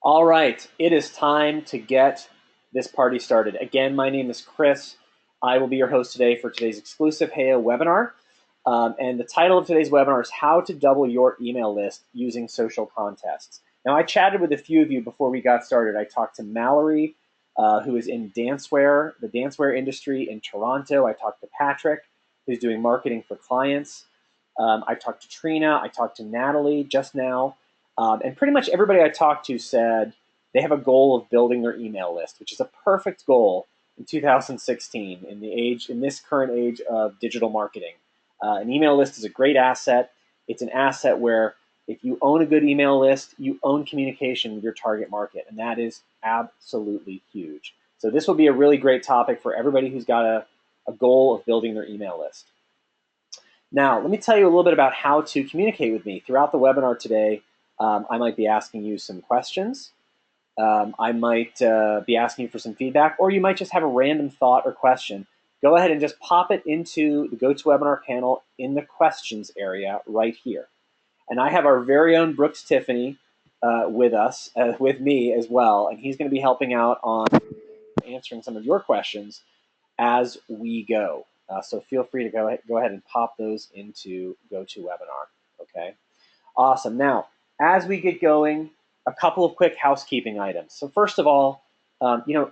All right, it is time to get this party started. Again, my name is Chris. I will be your host today for today's exclusive HEYO webinar. And the title of today's webinar is How to Double Your Email List Using Social Contests. Now, I chatted with a few of you before we got started. I talked to Mallory, who is in the dancewear industry in Toronto. I talked to Patrick, who's doing marketing for clients. I talked to Trina. I talked to Natalie just now. And pretty much everybody I talked to said they have a goal of building their email list, which is a perfect goal in 2016 in this current age of digital marketing. An email list is a great asset. It's an asset where if you own a good email list, you own communication with your target market, and that is absolutely huge. So this will be a really great topic for everybody who's got a goal of building their email list. Now, let me tell you a little bit about how to communicate with me. Throughout the webinar today, I might be asking you some questions. I might be asking you for some feedback, or you might just have a random thought or question. Go ahead and just pop it into the GoToWebinar panel in the questions area right here. And I have our very own Brooks Tiffany with me as well, and he's going to be helping out on answering some of your questions as we go. So feel free to go ahead and pop those into GoToWebinar. Okay, awesome. Now, as we get going, a couple of quick housekeeping items. So first of all,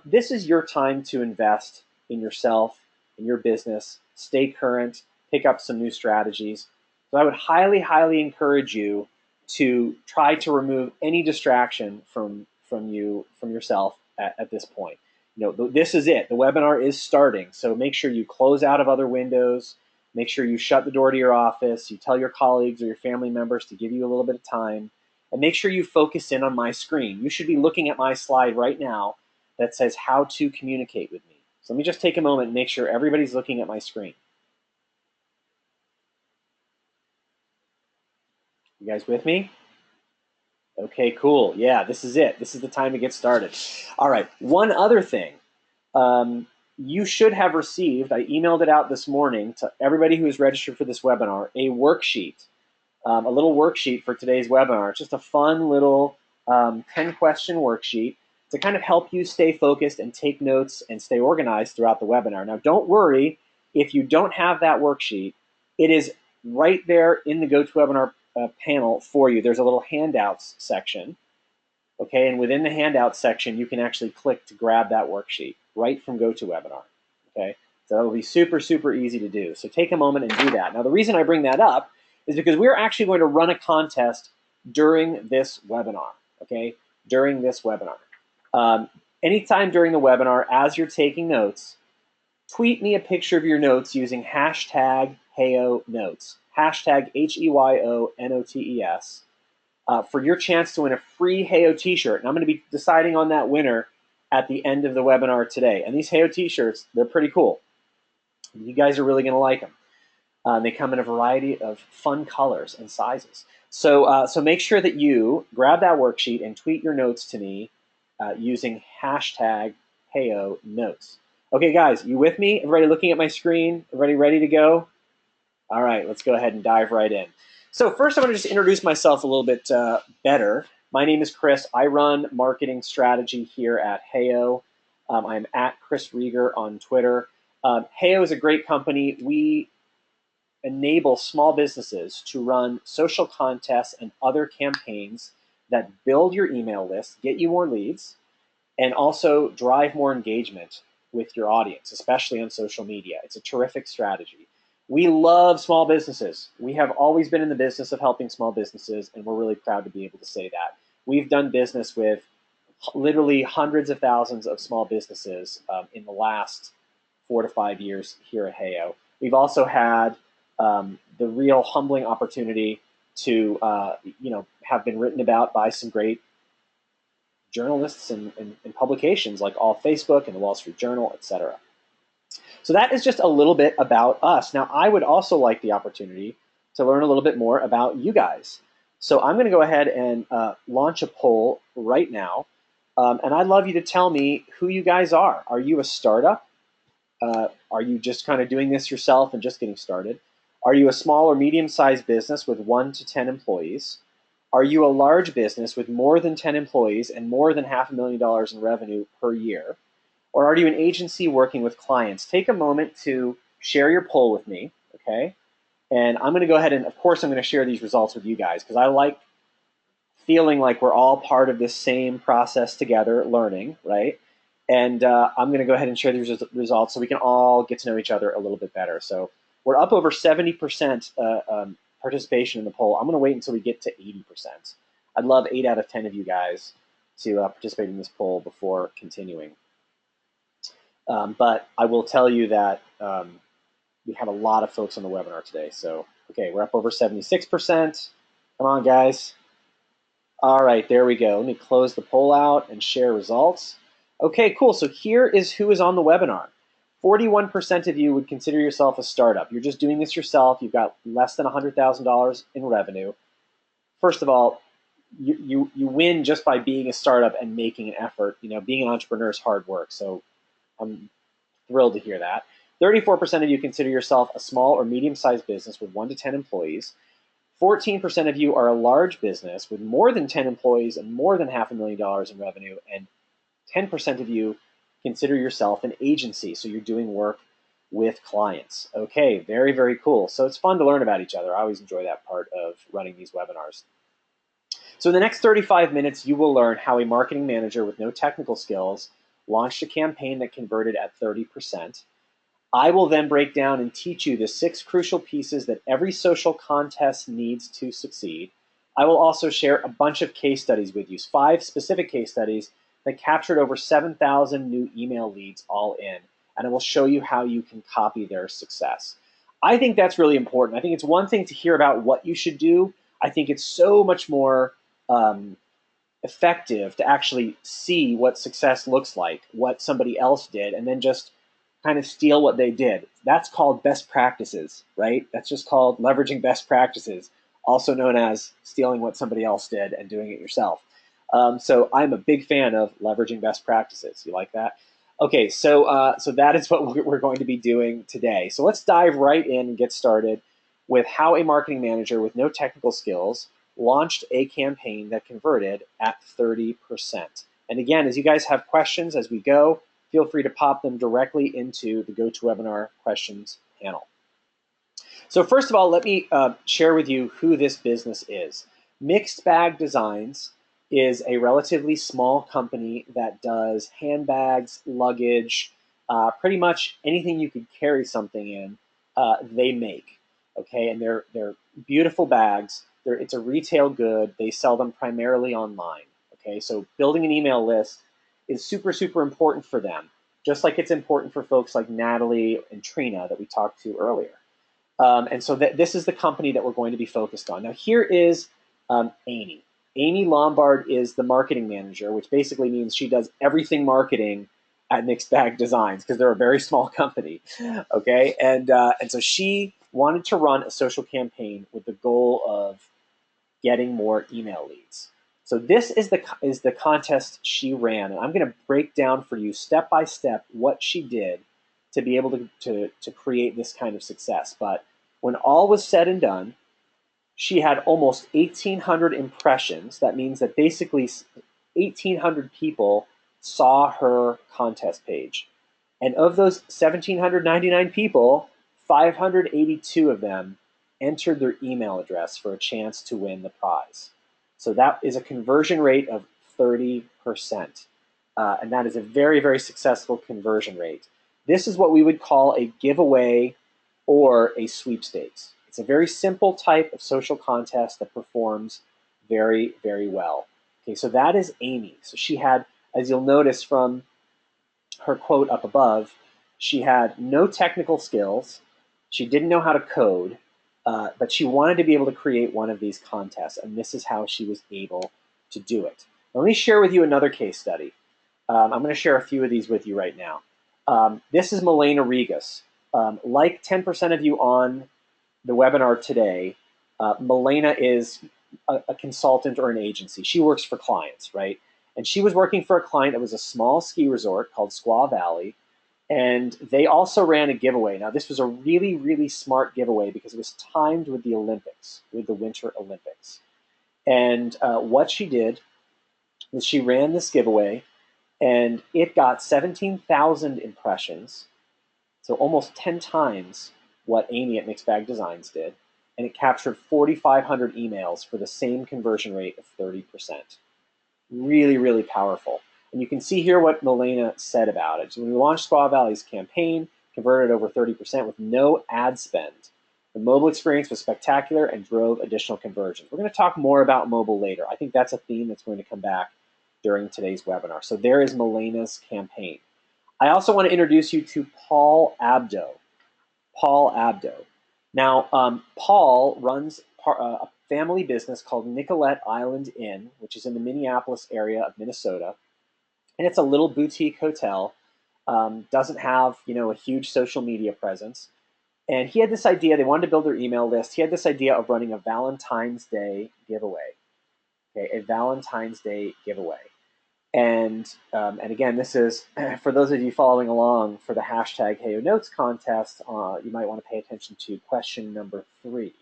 this is your time to invest in yourself, in your business, stay current, pick up some new strategies. So I would highly, highly encourage you to try to remove any distraction from yourself at this point. This is it. The webinar is starting. So make sure you close out of other windows. Make sure you shut the door to your office. You tell your colleagues or your family members to give you a little bit of time. And make sure you focus in on my screen. You should be looking at my slide right now that says how to communicate with me. So let me just take a moment and make sure everybody's looking at my screen. You guys with me? Okay, cool. Yeah, this is it. This is the time to get started. All right, one other thing. You should have received, I emailed it out this morning to everybody who is registered for this webinar, a worksheet, a little worksheet for today's webinar. It's just a fun little 10-question worksheet to kind of help you stay focused and take notes and stay organized throughout the webinar. Now, don't worry if you don't have that worksheet. It is right there in the GoToWebinar panel for you. There's a little handouts section. Okay, and within the handouts section, you can actually click to grab that worksheet right from GoToWebinar. Okay, so that'll be super, super easy to do. So take a moment and do that. Now, the reason I bring that up is because we're actually going to run a contest during this webinar. Okay, during this webinar. Anytime during the webinar, as you're taking notes, tweet me a picture of your notes using hashtag HEYONotes, hashtag HEYONOTES. For your chance to win a free HEYO t-shirt. And I'm going to be deciding on that winner at the end of the webinar today. And these HEYO t-shirts, they're pretty cool. You guys are really going to like them. They come in a variety of fun colors and sizes. So make sure that you grab that worksheet and tweet your notes to me using hashtag HEYONotes. Okay, guys, you with me? Everybody looking at my screen? Everybody ready to go? All right, let's go ahead and dive right in. So first, I want to just introduce myself a little bit better. My name is Chris. I run marketing strategy here at HEYO. I'm at Chris Rieger on Twitter. HEYO is a great company. We enable small businesses to run social contests and other campaigns that build your email list, get you more leads, and also drive more engagement with your audience, especially on social media. It's a terrific strategy. We love small businesses. We have always been in the business of helping small businesses, and we're really proud to be able to say that. We've done business with literally hundreds of thousands of small businesses in the last 4 to 5 years here at HEYO. We've also had the real humbling opportunity to have been written about by some great journalists and publications like All Facebook and the Wall Street Journal, etc. So that is just a little bit about us. Now, I would also like the opportunity to learn a little bit more about you guys. So I'm going to go ahead and launch a poll right now. And I'd love you to tell me who you guys are. Are you a startup? Are you just kind of doing this yourself and just getting started? Are you a small or medium-sized business with 1 to 10 employees? Are you a large business with more than 10 employees and more than $500,000 in revenue per year? Or are you an agency working with clients? Take a moment to share your poll with me, okay? And I'm going to go ahead and, of course, I'm going to share these results with you guys because I like feeling like we're all part of this same process together, learning, right? And I'm going to go ahead and share these results so we can all get to know each other a little bit better. So we're up over 70% participation in the poll. I'm going to wait until we get to 80%. I'd love 8 out of 10 of you guys to participate in this poll before continuing. But I will tell you that we have a lot of folks on the webinar today. So, okay, we're up over 76%. Come on, guys. All right, there we go. Let me close the poll out and share results. Okay, cool. So here is who is on the webinar. 41% of you would consider yourself a startup. You're just doing this yourself. You've got less than $100,000 in revenue. First of all, you win just by being a startup and making an effort. You know, being an entrepreneur is hard work. So I'm thrilled to hear that. 34% of you consider yourself a small or medium-sized business with 1 to 10 employees. 14% of you are a large business with more than 10 employees and more than $500,000 in revenue, and 10% of you consider yourself an agency, so you're doing work with clients. Okay, very, very cool. So it's fun to learn about each other. I always enjoy that part of running these webinars. So in the next 35 minutes, you will learn how a marketing manager with no technical skills launched a campaign that converted at 30%. I will then break down and teach you the 6 crucial pieces that every social contest needs to succeed. I will also share a bunch of case studies with you, 5 specific case studies that captured over 7,000 new email leads all in, and I will show you how you can copy their success. I think that's really important. I think it's one thing to hear about what you should do. I think it's so much more effective to actually see what success looks like, what somebody else did, and then just kind of steal what they did. That's called best practices, right? That's just called leveraging best practices, also known as stealing what somebody else did and doing it yourself. So I'm a big fan of leveraging best practices. You like that? Okay, so that is what we're going to be doing today. So let's dive right in and get started with how a marketing manager with no technical skills launched a campaign that converted at 30%. And again, as you guys have questions as we go, feel free to pop them directly into the GoToWebinar questions panel. So first of all, let me share with you who this business is. Mixed Bag Designs is a relatively small company that does handbags, luggage, pretty much anything you could carry something in, they make. Okay, and they're beautiful bags. It's a retail good. They sell them primarily online. Okay, so building an email list is super, super important for them, just like it's important for folks like Natalie and Trina that we talked to earlier. And so this is the company that we're going to be focused on. Now here is Amy. Amy Lombard is the marketing manager, which basically means she does everything marketing at Mixed Bag Designs because they're a very small company. Okay, and so she wanted to run a social campaign with the goal of getting more email leads. So this is the contest she ran, and I'm going to break down for you step by step what she did to be able to create this kind of success. But when all was said and done, she had almost 1,800 impressions. That means that basically 1,800 people saw her contest page. And of those 1,799 people, 582 of them entered their email address for a chance to win the prize. So that is a conversion rate of 30%. And that is a very, very successful conversion rate. This is what we would call a giveaway or a sweepstakes. It's a very simple type of social contest that performs very, very well. Okay, so that is Amy. So she had, as you'll notice from her quote up above, she had no technical skills. She didn't know how to code, but she wanted to be able to create one of these contests, and this is how she was able to do it. Now, let me share with you another case study. I'm going to share a few of these with you right now. This is Milena Regas. Like 10% of you on the webinar today, Milena is a consultant or an agency. She works for clients, right? And she was working for a client that was a small ski resort called Squaw Valley, and they also ran a giveaway. Now, this was a really, really smart giveaway because it was timed with the Olympics, with the Winter Olympics. And what she did was she ran this giveaway, and it got 17,000 impressions, so almost 10 times what Amy at Mixed Bag Designs did, and it captured 4,500 emails for the same conversion rate of 30%. Really, really powerful. And you can see here what Milena said about it. So when we launched Squaw Valley's campaign, converted over 30% with no ad spend. The mobile experience was spectacular and drove additional conversions. We're going to talk more about mobile later. I think that's a theme that's going to come back during today's webinar. So there is Milena's campaign. I also want to introduce you to Paul Abdo. Paul Abdo. Now, Paul runs a family business called Nicollet Island Inn, which is in the Minneapolis area of Minnesota. And it's a little boutique hotel. Doesn't have, a huge social media presence. And he had this idea, they wanted to build their email list. He had this idea of running a Valentine's Day giveaway. Okay, a Valentine's Day giveaway. And again, this is, for those of you following along for the hashtag Heyo Notes contest, you might want to pay attention to question number 3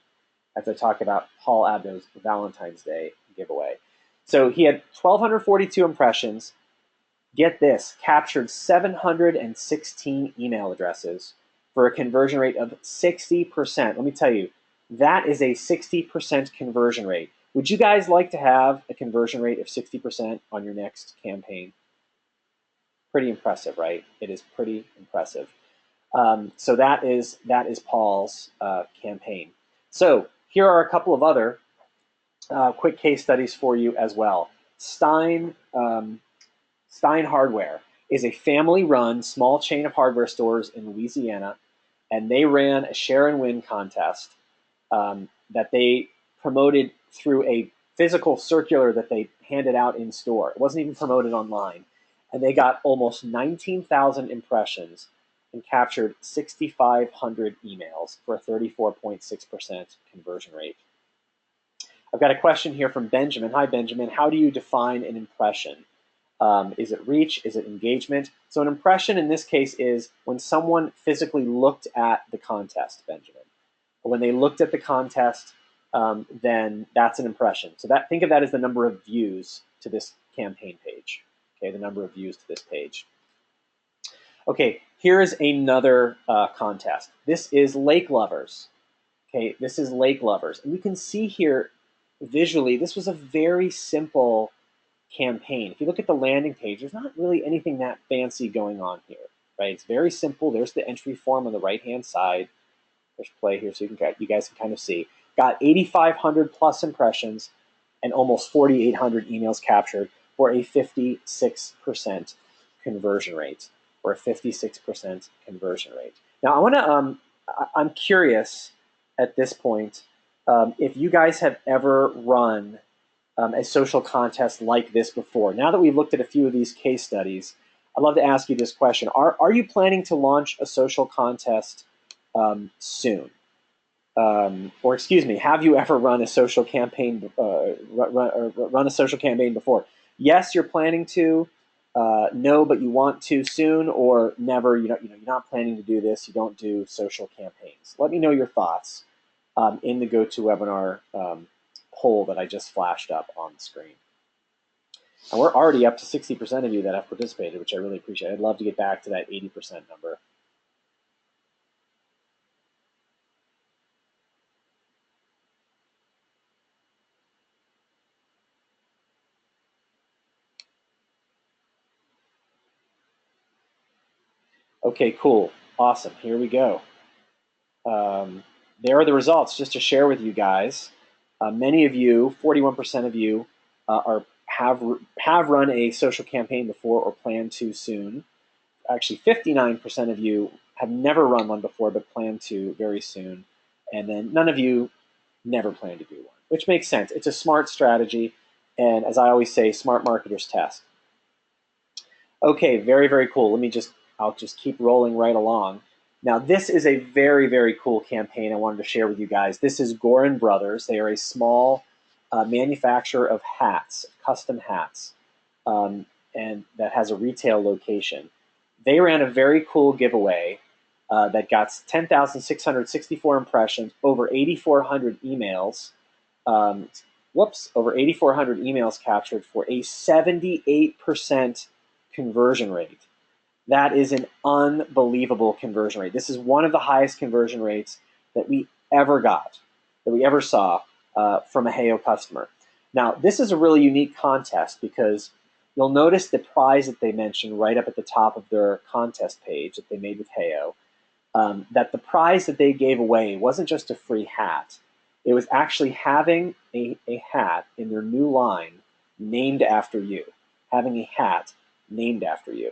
as I talk about Paul Abdo's Valentine's Day giveaway. So he had 1,242 impressions. Get this, captured 716 email addresses for a conversion rate of 60%. Let me tell you, that is a 60% conversion rate. Would you guys like to have a conversion rate of 60% on your next campaign? Pretty impressive, right? It is pretty impressive. So that is Paul's campaign. So here are a couple of other quick case studies for you as well. Stein Hardware is a family-run small chain of hardware stores in Louisiana, and they ran a share and win contest that they promoted through a physical circular that they handed out in store. It wasn't even promoted online. And they got almost 19,000 impressions and captured 6,500 emails for a 34.6% conversion rate. I've got a question here from Benjamin. Hi, Benjamin. How do you define an impression? Is it reach? Is it engagement? So an impression in this case is when someone physically looked at the contest, Benjamin. When they looked at the contest, then that's an impression. So think of that as the number of views to this campaign page. Okay, the number of views to this page. Okay, here is another contest. This is Lake Lovers. Okay, this is Lake Lovers. And you can see here visually, this was a very simple campaign. If you look at the landing page, there's not really anything that fancy going on here, right? It's very simple. There's the entry form on the right-hand side. There's play here so you guys can kind of see. Got 8,500 plus impressions and almost 4,800 emails captured for a 56% conversion rate. Or a 56% conversion rate. Now I want to. I'm curious at this point if you guys have ever run a social contest like this before. Now that we've looked at a few of these case studies, I'd love to ask you this question: Are you planning to launch a social contest soon? Or excuse me, have you ever run a social campaign? Run a social campaign before? Yes, you're planning to. No, but you want to soon, or never. You're not planning to do this. You don't do social campaigns. Let me know your thoughts in the GoToWebinar poll that I just flashed up on the screen. And we're already up to 60% of you that have participated, which I really appreciate. I'd love to get back to that 80% number. Okay, cool. Awesome. Here we go. There are the results just to share with you guys. Many of you, 41% of you, have run a social campaign before or plan to soon. Actually, 59% of you have never run one before but plan to very soon. And then none of you never plan to do one, which makes sense. It's a smart strategy. And as I always say, smart marketers test. Okay, very, very cool. I'll just keep rolling right along. Now, this is a very, very cool campaign I wanted to share with you guys. This is Gorin Brothers. They are a small manufacturer of hats, custom hats, and that has a retail location. They ran a very cool giveaway that got 10,664 impressions, over 8,400 emails. over 8,400 emails captured for a 78% conversion rate. That is an unbelievable conversion rate. This is one of the highest conversion rates that we ever got, that we ever saw from a Heyo customer. Now, this is a really unique contest because you'll notice the prize that they mentioned right up at the top of their contest page that they made with Heyo, that the prize that they gave away wasn't just a free hat. It was actually having a hat in their new line named after you, having a hat named after you.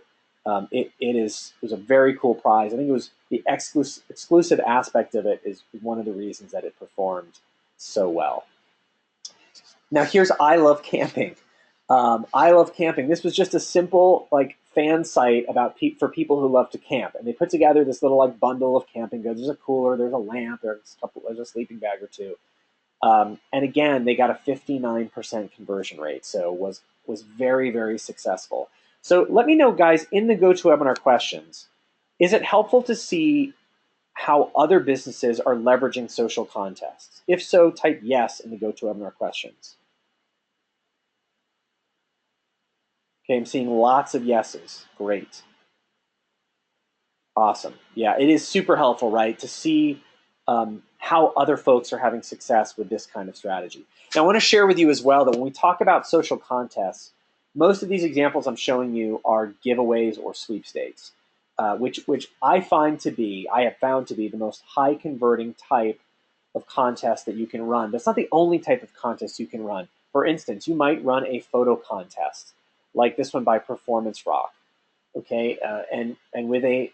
It was a very cool prize. I think it was the exclusive aspect of it is one of the reasons that it performed so well. Now here's I Love Camping. I Love Camping. This was just a simple fan site about for people who love to camp, and they put together this little bundle of camping goods. There's a cooler, there's a lamp, there's a sleeping bag or two. And again, they got a 59% conversion rate, so was very, very successful. So let me know, guys, in the GoToWebinar questions, is it helpful to see how other businesses are leveraging social contests? If so, type yes in the GoToWebinar questions. Okay, I'm seeing lots of yeses. Great. Awesome. Yeah, it is super helpful, right, to see how other folks are having success with this kind of strategy. Now, I want to share with you as well that when we talk about social contests, most of these examples I'm showing you are giveaways or sweepstakes, which I have found to be the most high converting type of contest that you can run. That's not the only type of contest you can run. For instance, you might run a photo contest like this one by Performance Rock. Okay, and with a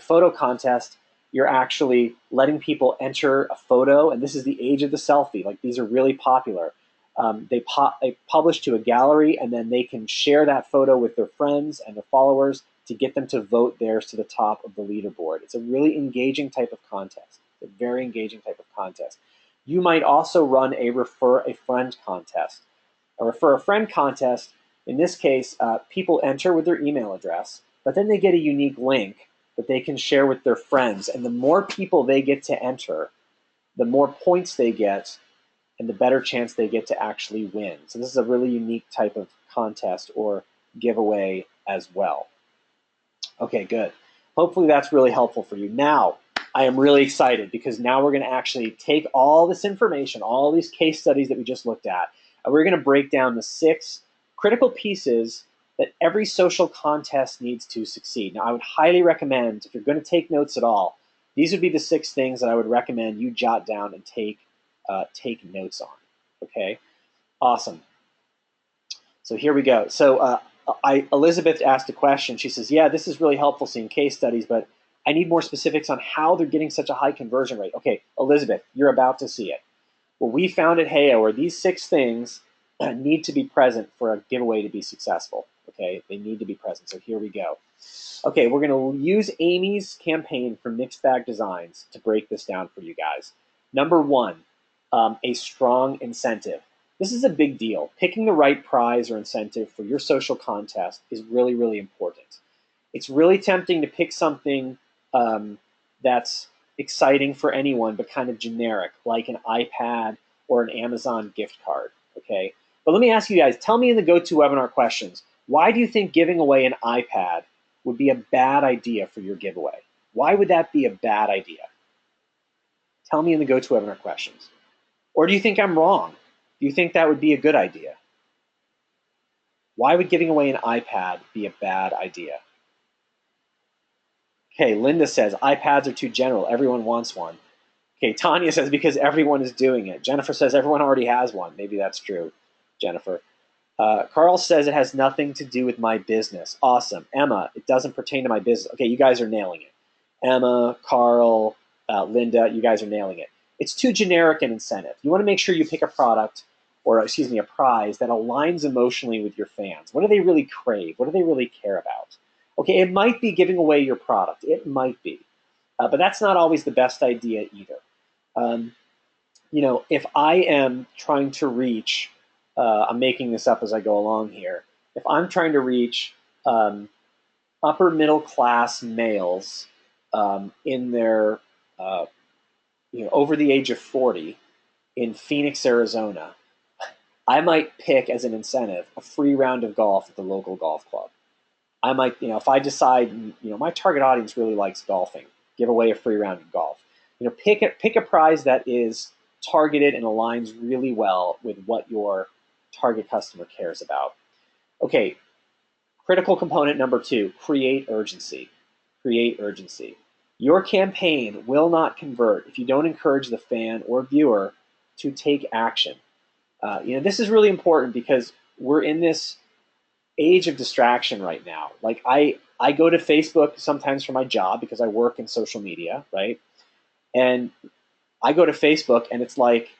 photo contest, you're actually letting people enter a photo, and this is the age of the selfie. These are really popular. They publish to a gallery, and then they can share that photo with their friends and their followers to get them to vote theirs to the top of the leaderboard. It's a really engaging type of contest. It's a very engaging type of contest. You might also run a refer a friend contest. A refer a friend contest, in this case, people enter with their email address, but then they get a unique link that they can share with their friends. And the more people they get to enter, the more points they get, and the better chance they get to actually win. So this is a really unique type of contest or giveaway as well. Okay, good. Hopefully that's really helpful for you. Now, I am really excited because now we're going to actually take all this information, all these case studies that we just looked at, and we're going to break down the 6 critical pieces that every social contest needs to succeed. Now, I would highly recommend, if you're going to take notes at all, these would be the 6 things that I would recommend you jot down and take notes on. Okay, awesome. So here we go. So Elizabeth asked a question. She says, yeah, this is really helpful seeing case studies, but I need more specifics on how they're getting such a high conversion rate. Okay, Elizabeth, you're about to see it. What we found at Heyo are these 6 things need to be present for a giveaway to be successful. Okay, they need to be present. So here we go. Okay, we're going to use Amy's campaign from Mixed Bag Designs to break this down for you guys. Number 1, a strong incentive. This is a big deal. Picking the right prize or incentive for your social contest is really, really important. It's really tempting to pick something that's exciting for anyone, but kind of generic, like an iPad or an Amazon gift card. Okay, but let me ask you guys, tell me in the GoToWebinar questions, why do you think giving away an iPad would be a bad idea for your giveaway? Why would that be a bad idea? Tell me in the GoToWebinar questions. Or do you think I'm wrong? Do you think that would be a good idea? Why would giving away an iPad be a bad idea? Okay, Linda says, iPads are too general. Everyone wants one. Okay, Tanya says, because everyone is doing it. Jennifer says, everyone already has one. Maybe that's true, Jennifer. Carl says, it has nothing to do with my business. Awesome. Emma, it doesn't pertain to my business. Okay, you guys are nailing it. Emma, Carl, Linda, you guys are nailing it. It's too generic an incentive. You want to make sure you pick a product, or excuse me, a prize that aligns emotionally with your fans. What do they really crave? What do they really care about? Okay, it might be giving away your product. It might be. But that's not always the best idea either. If I am trying to reach, I'm making this up as I go along here. If I'm trying to reach upper middle class males in their, over the age of 40 in Phoenix, Arizona, I might pick as an incentive a free round of golf at the local golf club. I might, if I decide, my target audience really likes golfing, give away a free round of golf. Pick a prize that is targeted and aligns really well with what your target customer cares about. Okay, critical component number 2, create urgency. Create urgency. Your campaign will not convert if you don't encourage the fan or viewer to take action. This is really important because we're in this age of distraction right now. Like I go to Facebook sometimes for my job because I work in social media, right? And I go to Facebook and it's like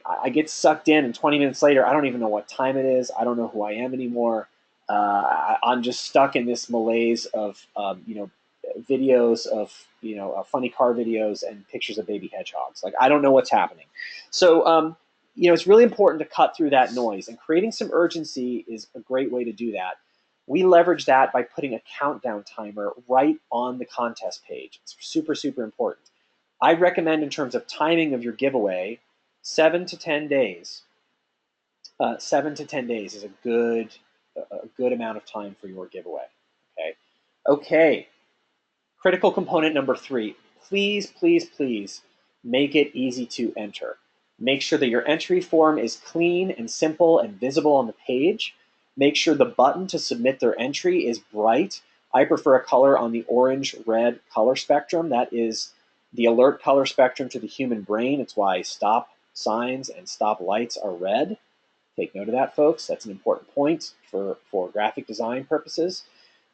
I get sucked in, and 20 minutes later, I don't even know what time it is. I don't know who I am anymore. I'm just stuck in this malaise of videos of funny car videos and pictures of baby hedgehogs. Like I don't know what's happening. So it's really important to cut through that noise, and creating some urgency is a great way to do that. We leverage that by putting a countdown timer right on the contest page. It's super, super important. I recommend, in terms of timing of your giveaway, 7 to 10 days. 7 to 10 days is a good amount of time for your giveaway. Okay. Critical component number 3. Please, please, please make it easy to enter. Make sure that your entry form is clean and simple and visible on the page. Make sure the button to submit their entry is bright. I prefer a color on the orange-red color spectrum. That is the alert color spectrum to the human brain. It's why stop signs and stop lights are red. Take note of that, folks. That's an important point for graphic design purposes.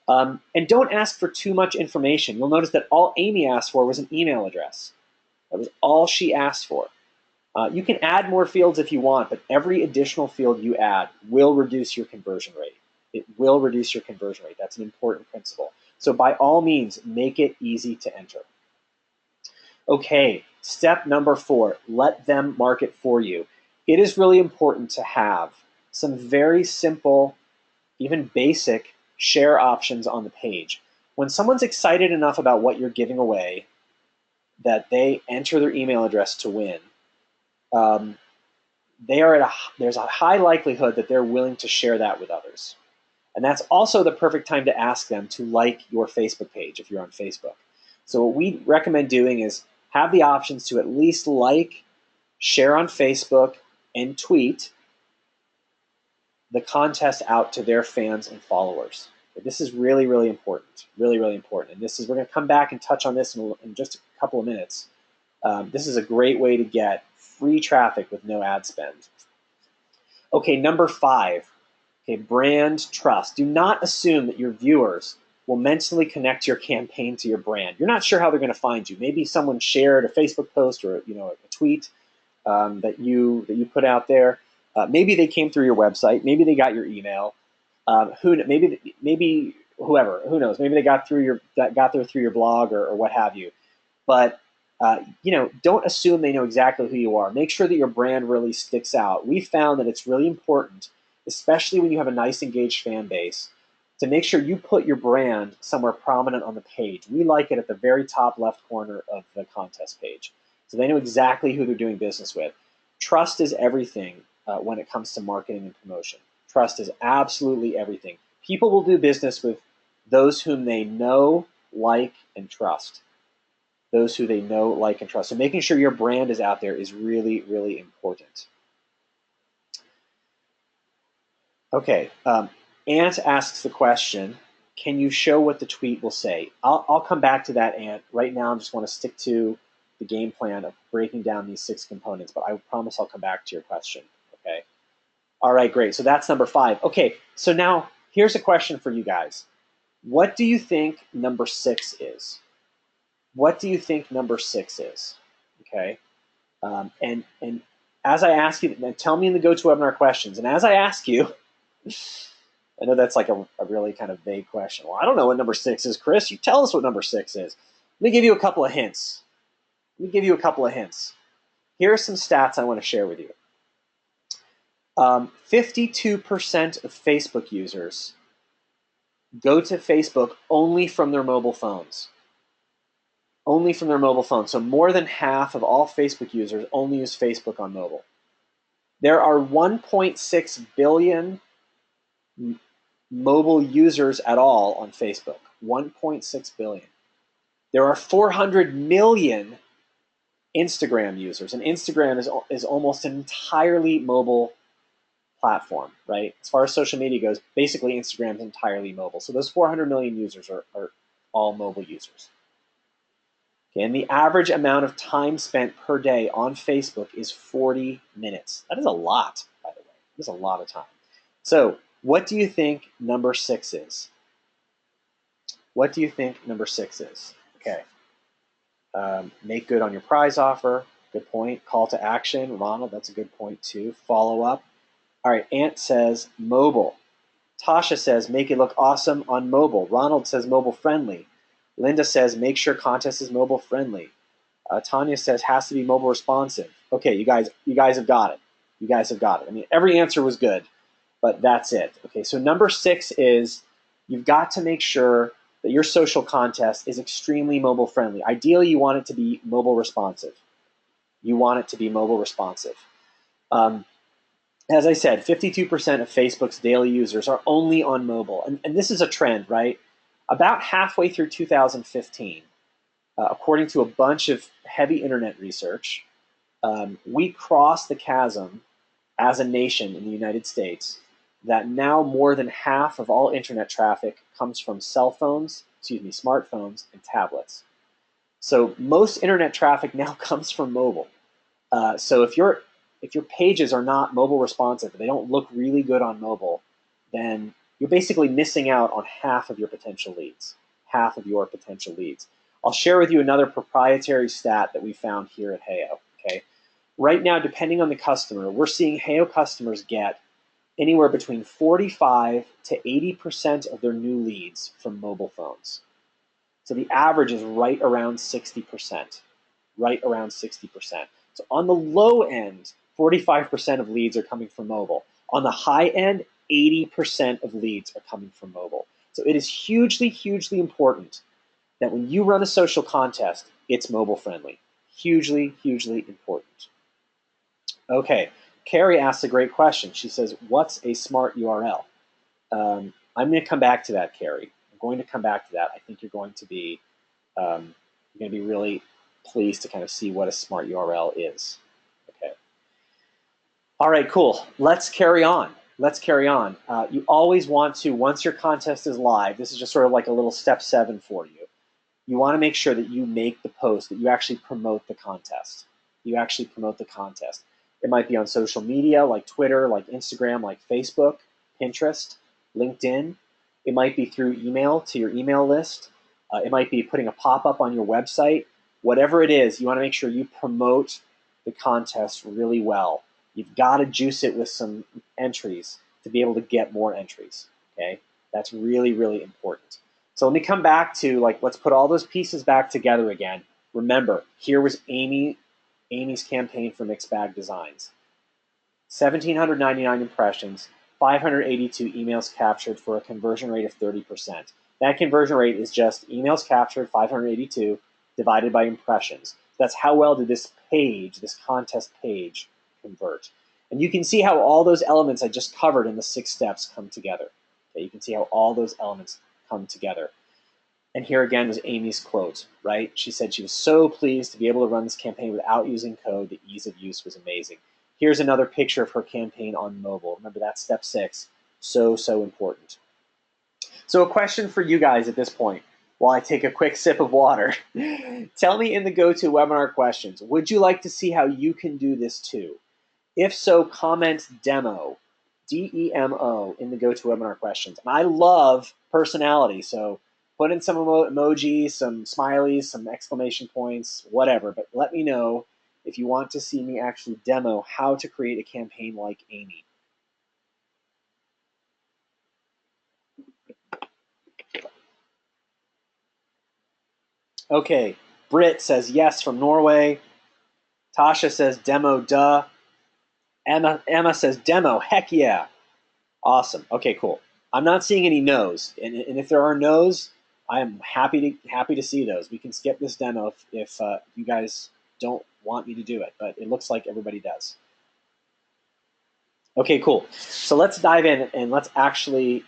And don't ask for too much information. You'll notice that all Amy asked for was an email address. That was all she asked for. You can add more fields if you want, but every additional field you add will reduce your conversion rate. It will reduce your conversion rate. That's an important principle. So by all means, make it easy to enter. Okay, step number 4, let them market for you. It is really important to have some very simple, even basic share options on the page. When someone's excited enough about what you're giving away that they enter their email address to win, there's a high likelihood that they're willing to share that with others. And that's also the perfect time to ask them to like your Facebook page if you're on Facebook. So what we recommend doing is have the options to at least like, share on Facebook, and tweet the contest out to their fans and followers. But this is really, really important. Really, really important. And we're going to come back and touch on this in just a couple of minutes. This is a great way to get free traffic with no ad spend. Okay, number 5. Okay, brand trust. Do not assume that your viewers will mentally connect your campaign to your brand. You're not sure how they're going to find you. Maybe someone shared a Facebook post or a tweet that you put out there. Maybe they came through your website. Maybe they got your email. Maybe whoever. Who knows? Maybe they got there through your blog or what have you. But don't assume they know exactly who you are. Make sure that your brand really sticks out. We found that it's really important, especially when you have a nice engaged fan base, to make sure you put your brand somewhere prominent on the page. We like it at the very top left corner of the contest page, so they know exactly who they're doing business with. Trust is everything when it comes to marketing and promotion. Trust is absolutely everything. People will do business with those whom they know, like, and trust. Those who they know, like, and trust. So making sure your brand is out there is really, really important. Okay, Ant asks the question, can you show what the tweet will say? I'll come back to that, Ant. Right now, I just want to stick to the game plan of breaking down these 6 components, but I promise I'll come back to your question, okay? All right, great. So that's number 5. Okay, so now here's a question for you guys. What do you think number 6 is? What do you think number 6 is? Okay, and as I ask you, tell me in the GoToWebinar questions. And as I ask you, I know that's like a really kind of vague question. Well, I don't know what number 6 is, Chris. You tell us what number 6 is. Let me give you a couple of hints. Here are some stats I want to share with you. 52% of Facebook users go to Facebook only from their mobile phones. Only from their mobile phone. So more than half of all Facebook users only use Facebook on mobile. There are 1.6 billion mobile users at all on Facebook. 1.6 billion. There are 400 million Instagram users, and Instagram is almost an entirely mobile platform, right? As far as social media goes, basically Instagram is entirely mobile. So those 400 million users are all mobile users. Okay, and the average amount of time spent per day on Facebook is 40 minutes. That is a lot, by the way. That is a lot of time. So what do you think number 6 is? What do you think number 6 is? Okay. Make good on your prize offer. Good point. Call to action. Ronald, that's a good point too. Follow up. All right, Ant says mobile. Tasha says make it look awesome on mobile. Ronald says mobile friendly. Linda says make sure contest is mobile friendly. Tanya says has to be mobile responsive. Okay, you guys have got it. You guys have got it. I mean, every answer was good, but that's it. Okay, so number 6 is you've got to make sure that your social contest is extremely mobile friendly. Ideally, you want it to be mobile responsive. You want it to be mobile responsive. As I said, 52% of Facebook's daily users are only on mobile. And this is a trend, right? About halfway through 2015, according to a bunch of heavy internet research, we crossed the chasm as a nation in the United States that now more than half of all internet traffic comes from smartphones and tablets. So most internet traffic now comes from mobile. So if your pages are not mobile responsive, if they don't look really good on mobile, then you're basically missing out on half of your potential leads. Half of your potential leads. I'll share with you another proprietary stat that we found here at Heyo. Okay, right now, depending on the customer, we're seeing Heyo customers get anywhere between 45 to 80% of their new leads from mobile phones. So the average is right around 60%. Right around 60%. So on the low end, 45% of leads are coming from mobile. On the high end, 80% of leads are coming from mobile. So it is hugely, hugely important that when you run a social contest, it's mobile friendly. Hugely, hugely important. Okay, Carrie asks a great question. She says, what's a smart URL? I'm going to come back to that, Carrie. I'm going to come back to that. I think you're going to be really pleased to kind of see what a smart URL is. Okay. All right, cool. Let's carry on. You always want to, once your contest is live, this is just sort of like a little step 7 for you. You want to make sure that you make the post, that you actually promote the contest. It might be on social media like Twitter, like Instagram, like Facebook, Pinterest, LinkedIn. It might be through email to your email list. It might be putting a pop-up on your website. Whatever it is, you want to make sure you promote the contest really well. You've got to juice it with some entries to be able to get more entries. Okay, that's really, really important. So let me come back to let's put all those pieces back together again. Remember, here was Amy's campaign for Mixed Bag Designs. 1,799 impressions, 582 emails captured for a conversion rate of 30%. That conversion rate is just emails captured, 582, divided by impressions. That's how well did this contest page, convert. And you can see how all those elements I just covered in the 6 steps come together. Okay, you can see how all those elements come together. And here again was Amy's quote, right? She said she was so pleased to be able to run this campaign without using code. The ease of use was amazing. Here's another picture of her campaign on mobile. Remember, that's step 6. So, so important. So a question for you guys at this point, while I take a quick sip of water. Tell me in the GoToWebinar questions, would you like to see how you can do this too? If so, comment demo, D-E-M-O, in the GoToWebinar questions. And I love personality, so put in some emojis, some smileys, some exclamation points, whatever. But let me know if you want to see me actually demo how to create a campaign like Amy. Okay, Britt says yes from Norway. Tasha says demo, duh. Emma says demo, heck yeah. Awesome. Okay, cool. I'm not seeing any no's, and if there are no's, I am happy to see those. We can skip this demo if you guys don't want me to do it, but it looks like everybody does. Okay, cool. So let's dive in and let's actually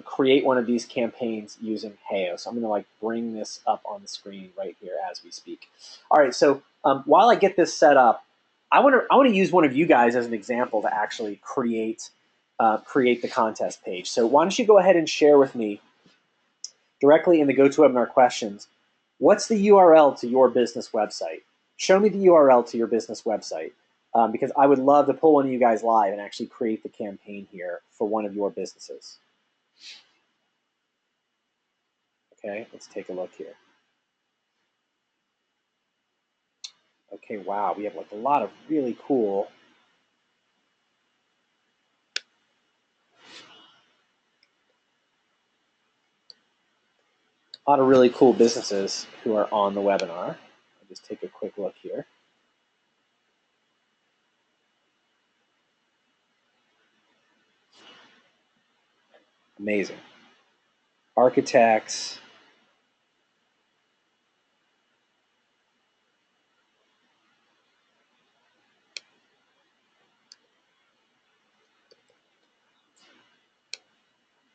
create one of these campaigns using Heyo. So I'm going to like bring this up on the screen right here as we speak. All right. So while I get this set up, I want to use one of you guys as an example to actually create the contest page. So why don't you go ahead and share with me directly in the GoToWebinar questions, what's the URL to your business website? Show me the URL to your business website. Because I would love to pull one of you guys live and actually create the campaign here for one of your businesses. Okay, let's take a look here. Okay, wow, we have like a lot of really cool businesses who are on the webinar. I'll just take a quick look here. Amazing. Architects.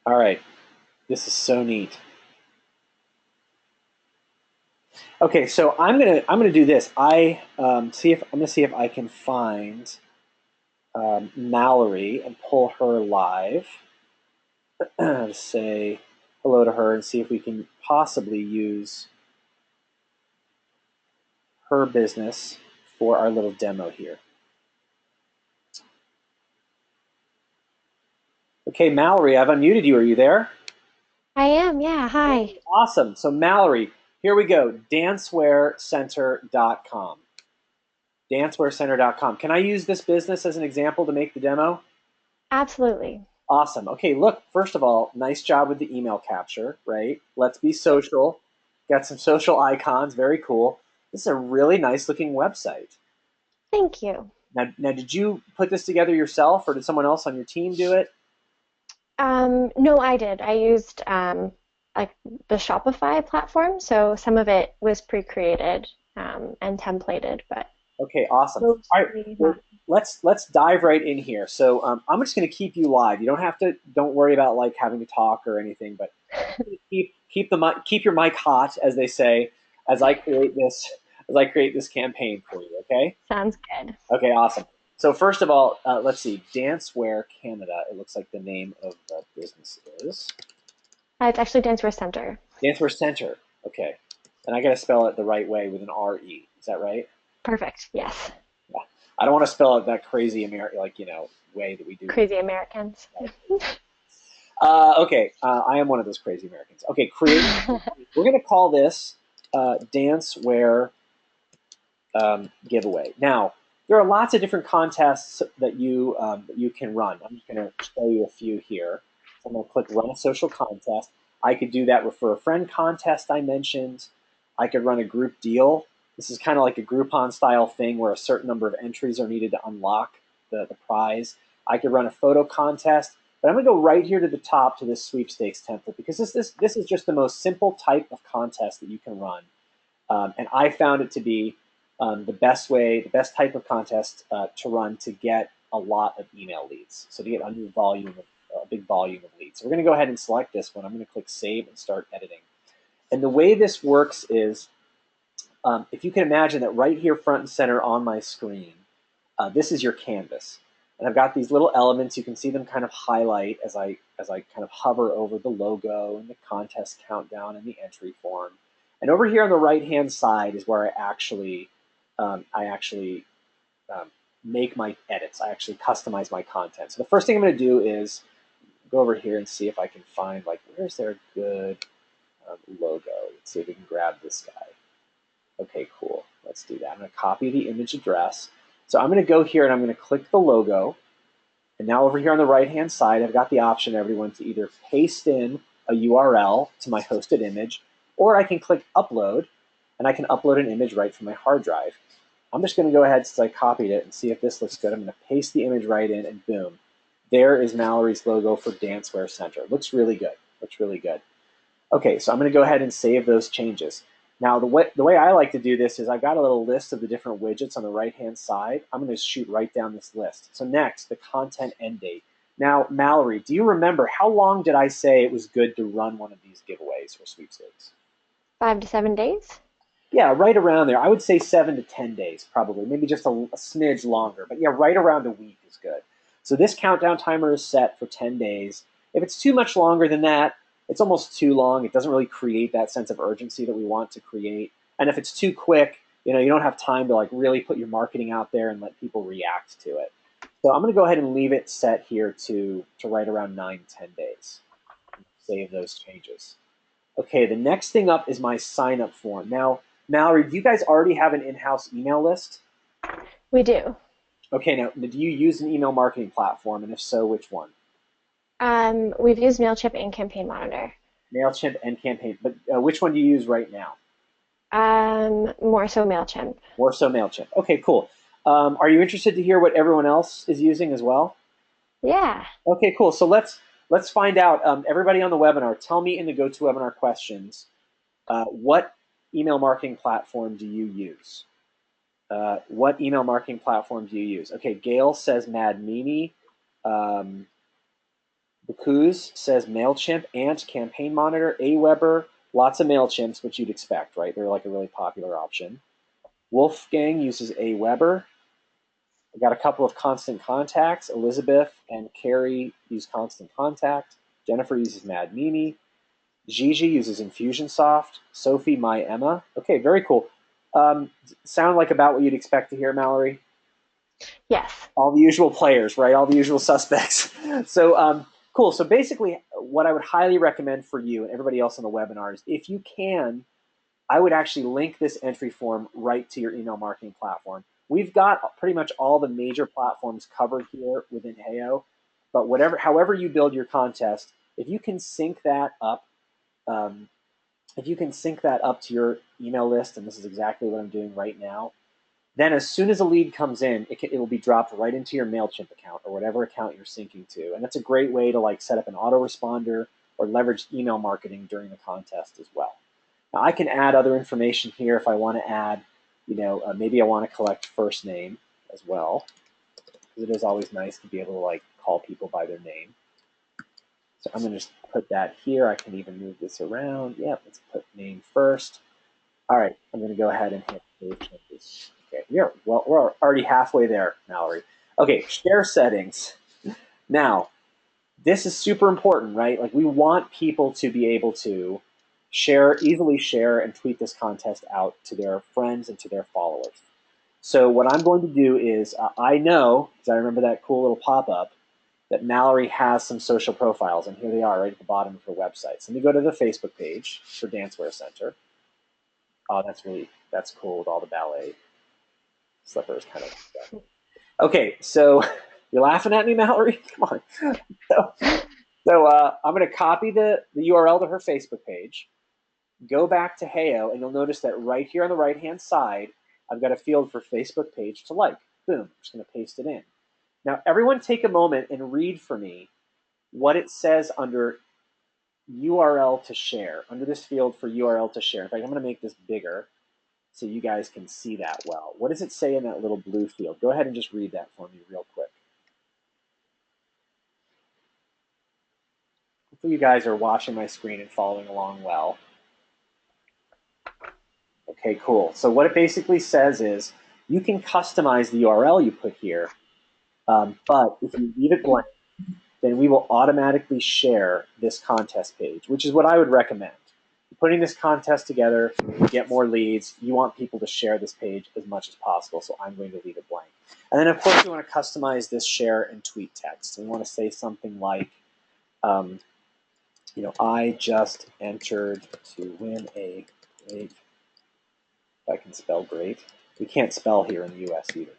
All right, this is so neat. Okay, so I'm gonna do this. I'm gonna see if I can find Mallory and pull her live. Say hello to her and see if we can possibly use her business for our little demo here. Okay, Mallory, I've unmuted you. Are you there? I am, yeah. Hi. Awesome. So Mallory, here we go. dancewarecenter.com. dancewarecenter.com. Can I use this business as an example to make the demo? Absolutely. Awesome. Okay, look, first of all, nice job with the email capture, right? Let's be social. Got some social icons, very cool. This is a really nice looking website. Thank you. Now, did you put this together yourself or did someone else on your team do it? No, I did. I used like the Shopify platform, so some of it was pre-created and templated, but Okay, awesome. All right, mostly well, not. let's dive right in here. So I'm just going to keep you live. You don't worry about like having to talk or anything, but keep your mic hot, as they say, as I create this campaign for you. Okay. Sounds good. Okay, awesome. So first of all, let's see, Danceware Canada. It looks like the name of the business is It's actually Dancewear Center. Danceware Center. Okay, and I got to spell it the right way with an R-E. Is that right? Perfect. Yes. Yeah. I don't want to spell it that crazy American, like, way that we do. Crazy Americans. Okay, I am one of those crazy Americans. Okay, create. We're going to call this Danceware giveaway. Now, there are lots of different contests that you can run. I'm just going to show you a few here. So I'm going to click Run a Social Contest. I could do that Refer a Friend contest I mentioned. I could run a group deal. This is kind of like a Groupon style thing where a certain number of entries are needed to unlock the prize. I could run a photo contest, but I'm going to go right here to the top to this sweepstakes template because this is just the most simple type of contest that you can run. And I found it to be the best type of contest to run to get a lot of email leads. So to get a big volume of leads. So we're going to go ahead and select this one. I'm going to click Save and start editing. And the way this works is, if you can imagine that right here front and center on my screen, this is your canvas. And I've got these little elements. You can see them kind of highlight as I kind of hover over the logo and the contest countdown and the entry form. And over here on the right-hand side is where I actually make my edits. I actually customize my content. So the first thing I'm going to do is go over here and see if I can find, like, where's there a good logo? Let's see if we can grab this guy. Okay, cool. Let's do that. I'm going to copy the image address. So I'm going to go here and I'm going to click the logo. And now over here on the right-hand side, I've got the option, everyone, to either paste in a URL to my hosted image, or I can click Upload, and I can upload an image right from my hard drive. I'm just going to go ahead, since I copied it, and see if this looks good. I'm going to paste the image right in, and boom. There is Mallory's logo for Danceware Center. Looks really good. Looks really good. Okay, so I'm going to go ahead and save those changes. Now, the way I like to do this is I've got a little list of the different widgets on the right-hand side. I'm going to shoot right down this list. So next, the content end date. Now, Mallory, do you remember how long did I say it was good to run one of these giveaways or sweepstakes? 5 to 7 days. Yeah, right around there. I would say 7 to 10 days, probably, maybe just a smidge longer. But yeah, right around a week is good. So this countdown timer is set for 10 days. If it's too much longer than that, it's almost too long. It doesn't really create that sense of urgency that we want to create. And if it's too quick, you don't have time to like really put your marketing out there and let people react to it. So I'm going to go ahead and leave it set here to right around 9 to 10 days. Save those changes. Okay, the next thing up is my sign up form. Now, Mallory, do you guys already have an in-house email list? We do. Okay, now do you use an email marketing platform, and if so, which one? We've used Mailchimp and Campaign Monitor. Mailchimp and Campaign, but which one do you use right now? More so Mailchimp. More so Mailchimp. Okay, cool. Are you interested to hear what everyone else is using as well? Yeah. Okay, cool. So let's find out. Everybody on the webinar, tell me in the GoToWebinar questions, what email marketing platform do you use? What email marketing platform do you use? Okay, Gail says Mad Mimi. Bacuse says MailChimp, Ant, Campaign Monitor, Aweber, lots of MailChimps, which you'd expect, right? They're like a really popular option. Wolfgang uses Aweber. I got a couple of Constant Contacts. Elizabeth and Carrie use Constant Contact. Jennifer uses Mad Mimi. Gigi uses Infusionsoft. Sophie, My Emma. Okay, very cool. Sound like about what you'd expect to hear, Mallory? Yes. All the usual players, right? All the usual suspects. So cool. So basically, what I would highly recommend for you and everybody else on the webinar is if you can, I would actually link this entry form right to your email marketing platform. We've got pretty much all the major platforms covered here within Heyo, but however you build your contest, if you can sync that up, um, if you can sync that up to your email list, and this is exactly what I'm doing right now, then as soon as a lead comes in, it will be dropped right into your MailChimp account or whatever account you're syncing to. And that's a great way to like set up an autoresponder or leverage email marketing during the contest as well. Now I can add other information here if I want to add, maybe I want to collect first name as well. Because it is always nice to be able to like call people by their name. So I'm going to just put that here. I can even move this around. Yep, let's put name first. All right, I'm going to go ahead and hit save changes. Okay, we're already halfway there, Mallory. Okay, share settings. Now, this is super important, right? Like we want people to be able to easily share and tweet this contest out to their friends and to their followers. So what I'm going to do is, I know, because I remember that cool little pop-up, that Mallory has some social profiles, and here they are right at the bottom of her website. So let me go to the Facebook page for Dancewear Center. Oh, that's cool with all the ballet slippers kind of stuff. Okay, so you're laughing at me, Mallory? Come on. So I'm going to copy the URL to her Facebook page, go back to Heyo, and you'll notice that right here on the right-hand side, I've got a field for Facebook page to like. Boom, I'm just going to paste it in. Now, everyone take a moment and read for me what it says under URL to share, under this field for URL to share. In fact, I'm going to make this bigger so you guys can see that well. What does it say in that little blue field? Go ahead and just read that for me real quick. Hopefully you guys are watching my screen and following along well. Okay, cool. So what it basically says is you can customize the URL you put here, but if you leave it blank, then we will automatically share this contest page, which is what I would recommend. Putting this contest together, get more leads, you want people to share this page as much as possible, so I'm going to leave it blank. And then, of course, we want to customize this share and tweet text. We want to say something like, I just entered to win a great, if I can spell great. We can't spell here in the U.S. either,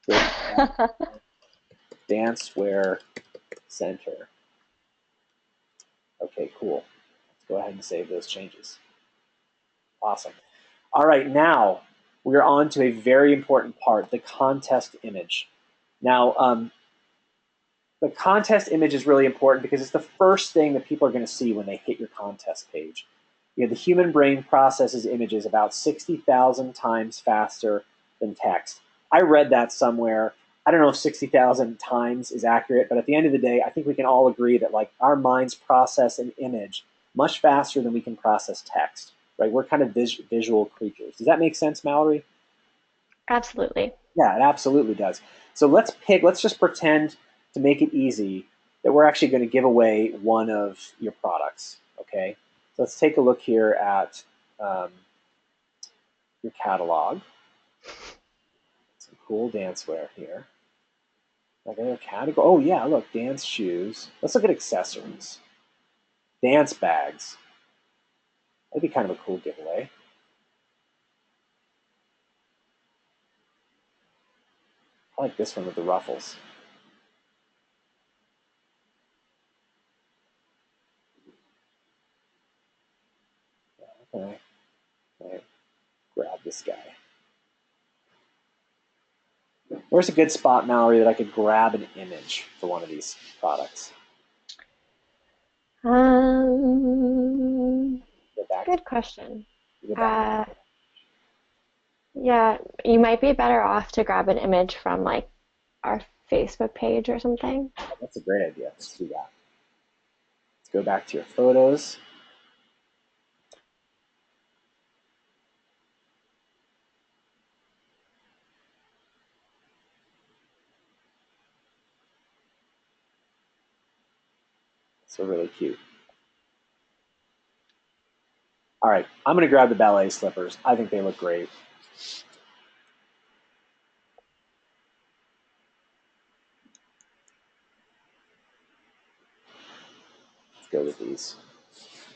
Mallory. Dancewear Center. Okay, cool. Let's go ahead and save those changes. Awesome. All right, now we are on to a very important part, the contest image. Now, the contest image is really important because it's the first thing that people are going to see when they hit your contest page. The human brain processes images about 60,000 times faster than text. I read that somewhere. I don't know if 60,000 times is accurate, but at the end of the day, I think we can all agree that like our minds process an image much faster than we can process text, right? We're kind of visual creatures. Does that make sense, Mallory? Absolutely. Yeah, it absolutely does. So let's just pretend to make it easy that we're actually going to give away one of your products, okay? So let's take a look here at um, your catalog. Some cool dancewear here. Like a category. Oh yeah, look, dance shoes. Let's look at accessories. Dance bags. That'd be kind of a cool giveaway. I like this one with the ruffles. Okay, okay. Grab this guy. Where's a good spot, Mallory, that I could grab an image for one of these products? Um, Go back. Good question. Go back. Uh, yeah, you might be better off to grab an image from like our Facebook page or something. That's a great idea. Let's do that. Let's go back to your photos. So really cute. All right, I'm going to grab the ballet slippers. I think they look great. Let's go with these.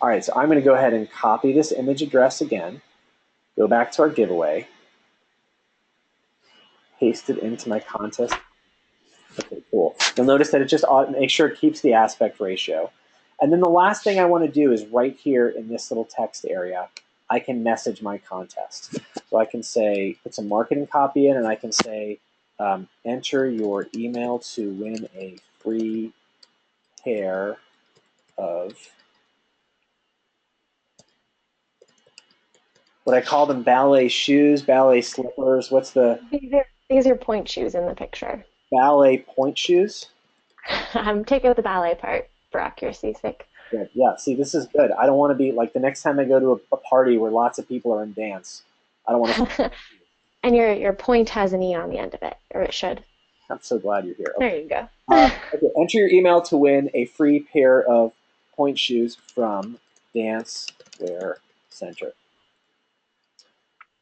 All right, so I'm going to go ahead and copy this image address again, go back to our giveaway, paste it into my contest. Okay, cool. You'll notice that it just makes sure it keeps the aspect ratio. And then the last thing I want to do is right here in this little text area, I can message my contest. So I can say, put some marketing copy in, and I can say, enter your email to win a free pair of what I call them ballet shoes, ballet slippers. What's the These are point shoes in the picture. ballet point shoes? I'm taking the ballet part for accuracy's sake. Good. Yeah, see, this is good. I don't want to be like the next time I go to a party where lots of people are in dance. I don't want to. And your point has an E on the end of it, or it should. I'm so glad you're here. There Okay. you go. Okay. Enter your email to win a free pair of point shoes from Dance Wear Center.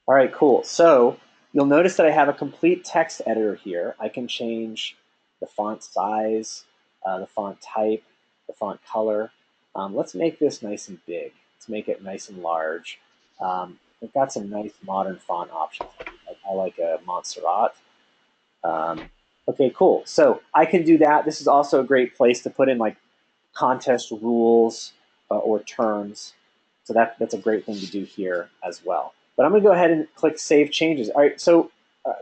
All right, cool. So you'll notice that I have a complete text editor here. I can change the font size, the font type, the font color. Let's make this nice and big. Let's make it nice and large. We've got some nice modern font options. I like a Montserrat. Okay, cool. So I can do that. This is also a great place to put in like contest rules or terms. So that's a great thing to do here as well. But I'm going to go ahead and click Save Changes. All right, so uh,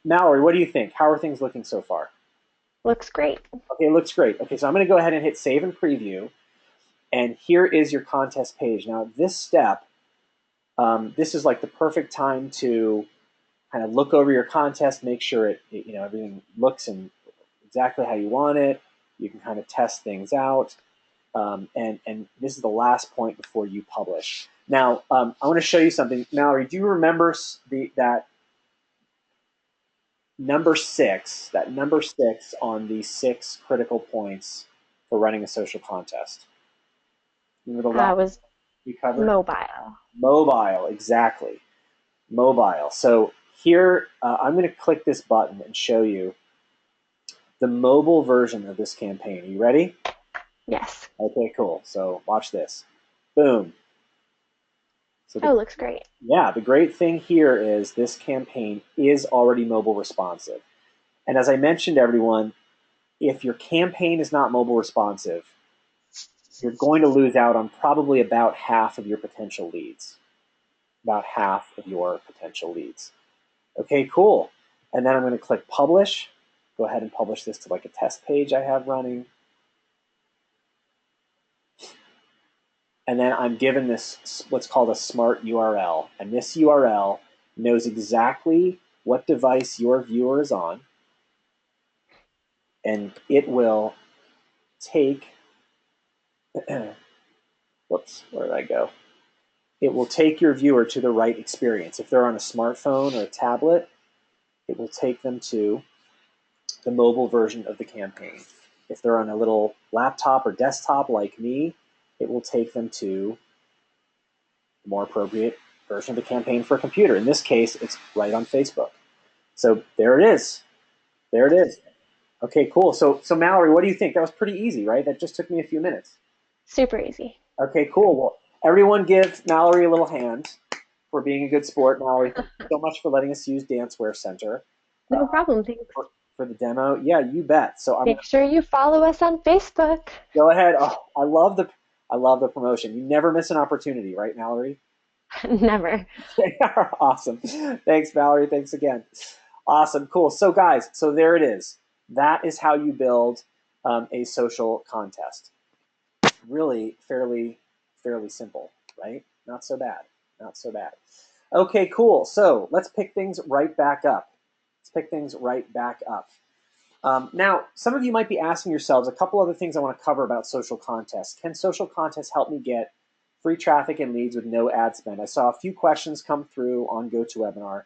Mallory, what do you think? How are things looking so far? Looks great. Okay, it looks great. Okay, so I'm going to go ahead and hit Save and Preview. And here is your contest page. Now, this step, this is like the perfect time to kind of look over your contest, make sure everything looks and exactly how you want it. You can kind of test things out. And this is the last point before you publish. Now, I want to show you something. Mallory, do you remember that number six on the 6 critical points for running a social contest? Remember the last Was we covered? mobile. Mobile, exactly. Mobile. So here, I'm going to click this button and show you the mobile version of this campaign. Are you ready? Yes. Okay, cool. So watch this. Boom. So Oh, looks great. the great thing here is this campaign is already mobile responsive. And as I mentioned to everyone, if your campaign is not mobile responsive, you're going to lose out on probably about half of your potential leads. About half of your potential leads. Okay, cool. And then I'm going to click Publish. Go ahead and publish this to like a test page I have running. and then I'm given this what's called a smart URL, and this URL knows exactly what device your viewer is on, and it will take, whoops, where did I go? It will take your viewer to the right experience. If they're on a smartphone or a tablet, it will take them to the mobile version of the campaign. If they're on a little laptop or desktop like me, it will take them to the more appropriate version of the campaign for a computer. In this case, it's right on Facebook. So there it is. There it is. Okay, cool. So Mallory, what do you think? That was pretty easy, right? That just took me a few minutes. Super easy. Okay, cool. Well, everyone give Mallory a little hand for being a good sport. Mallory, thank you so much for letting us use Danceware Center No problem. Thanks. for the demo. Yeah, you bet. So I'm gonna Make sure you follow us on Facebook. go ahead. Oh, I love the promotion. You never miss an opportunity, right, Mallory? Never. Awesome. Thanks, Valerie. Thanks again. Awesome. Cool. So, guys, so there it is. That is how you build a social contest. Really fairly simple, right? Not so bad. Not so bad. Okay, cool. So let's pick things right back up. Let's pick things right back up. Now, some of you might be asking yourselves a couple other things I want to cover about social contests. Can social contests help me get free traffic and leads with no ad spend? I saw a few questions come through on GoToWebinar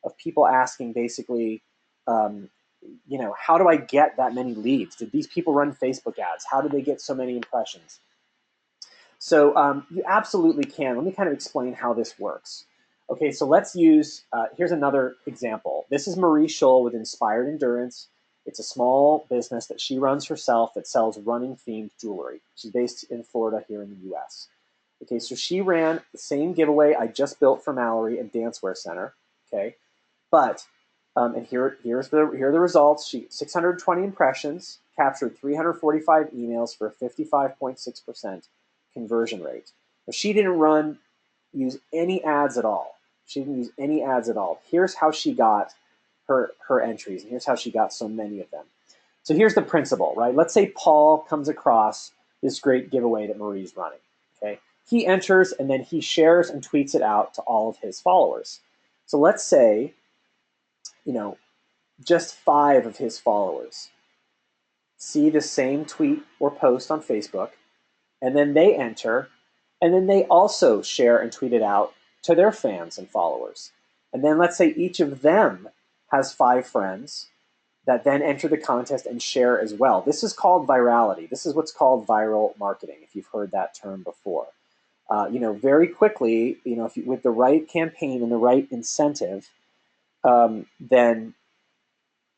of people asking basically, how do I get that many leads? Did these people run Facebook ads? How did they get so many impressions? So you absolutely can. Let me kind of explain how this works. Okay, so let's use, here's another example. This is Marie Scholl with Inspired Endurance. It's a small business that she runs herself that sells running-themed jewelry. She's based in Florida here in the US. Okay, so she ran the same giveaway I just built for Mallory at Danceware Center. Okay, but, and here are the results. She 620 impressions, captured 345 emails for a 55.6% conversion rate. Now, she didn't use any ads at all. She didn't use any ads at all. Here's how she got her entries, and here's how she got so many of them. So here's the principle, right? Let's say Paul comes across this great giveaway that Marie's running. Okay, he enters and then he shares and tweets it out to all of his followers. So let's say, just 5 of his followers see the same tweet or post on Facebook, and then they enter, and then they also share and tweet it out to their fans and followers. And then let's say each of them has 5 friends that then enter the contest and share as well. This is called virality. This is what's called viral marketing, if you've heard that term before. Very quickly, with the right campaign and the right incentive, then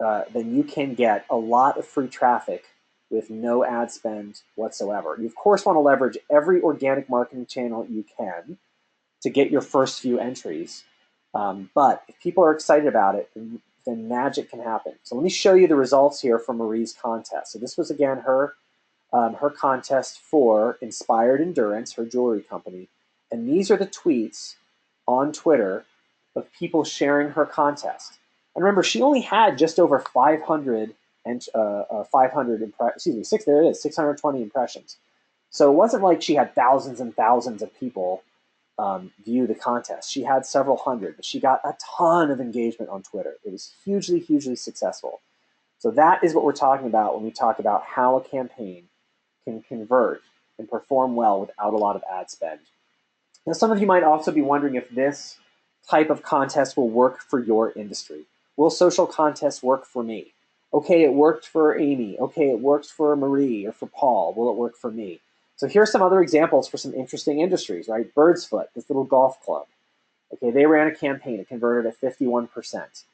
you can get a lot of free traffic with no ad spend whatsoever. You, of course, want to leverage every organic marketing channel you can to get your first few entries. But if people are excited about it, then magic can happen. So let me show you the results here from Marie's contest. So this was, again, her contest for Inspired Endurance, her jewelry company. And these are the tweets on Twitter of people sharing her contest. And remember, she only had just over 500 and 620 impressions. So it wasn't like she had thousands and thousands of people view the contest. She had several hundred, but she got a ton of engagement on Twitter. It was hugely successful. So that is what we're talking about when we talk about how a campaign can convert and perform well without a lot of ad spend. Now, some of you might also be wondering if this type of contest will work for your industry. Will social contests work for me? Okay, it worked for Amy. Okay, it worked for Marie or for Paul. Will it work for me? So here's some other examples for some interesting industries, right? Bird's Foot, this little golf club. Okay, they ran a campaign. It converted at 51%.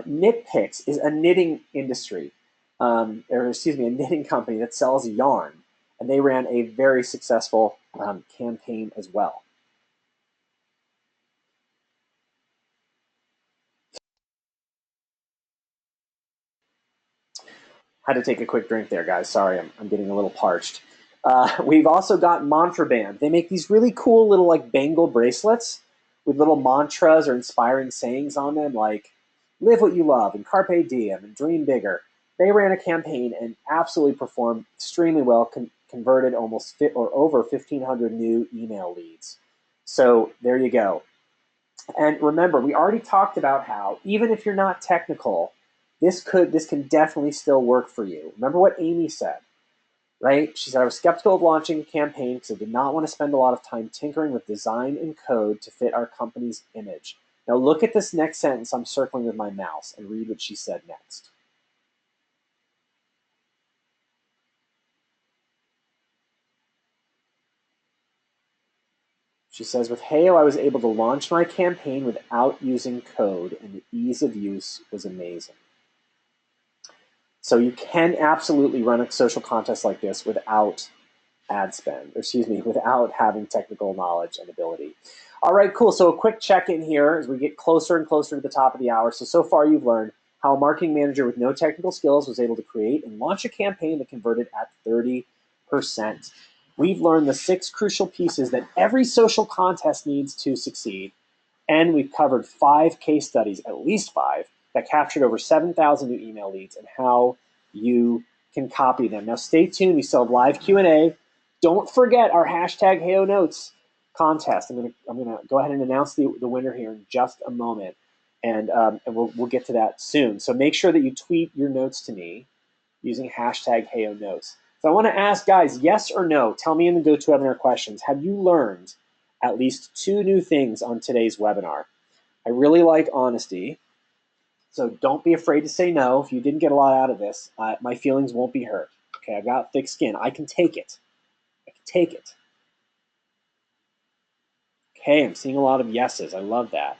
Knit Picks is a knitting industry, a knitting company that sells yarn, and they ran a very successful campaign as well. Had to take a quick drink there, guys. Sorry, I'm getting a little parched. We've also got Mantra Band. They make these really cool little like bangle bracelets with little mantras or inspiring sayings on them, like "Live what you love" and "Carpe diem" and "Dream bigger." They ran a campaign and absolutely performed extremely well, converted almost over 1,500 new email leads. So there you go. And remember, we already talked about how even if you're not technical, this can definitely still work for you. Remember what Amy said, right? She said, I was skeptical of launching a campaign because I did not want to spend a lot of time tinkering with design and code to fit our company's image. Now look at this next sentence I'm circling with my mouse and read what she said next. She says, with Heyo, I was able to launch my campaign without using code, and the ease of use was amazing. So you can absolutely run a social contest like this without ad spend, or excuse me, without having technical knowledge and ability. All right, cool. So a quick check-in here as we get closer and closer to the top of the hour. So far you've learned how a marketing manager with no technical skills was able to create and launch a campaign that converted at 30%. We've learned the 6 crucial pieces that every social contest needs to succeed. And we've covered 5 case studies, at least 5, that captured over 7,000 new email leads and how you can copy them. Now stay tuned. We still have live Q&A. Don't forget our hashtag Heyo Notes contest. I'm gonna go ahead and announce the winner here in just a moment, and we'll get to that soon. So make sure that you tweet your notes to me using hashtag Heyo Notes. So I want to ask guys, yes or no? Tell me in the GoToWebinar questions. Have you learned at least 2 new things on today's webinar? I really like honesty, so don't be afraid to say no. If you didn't get a lot out of this, my feelings won't be hurt. Okay, I've got thick skin. I can take it. I can take it. Okay, I'm seeing a lot of yeses. I love that.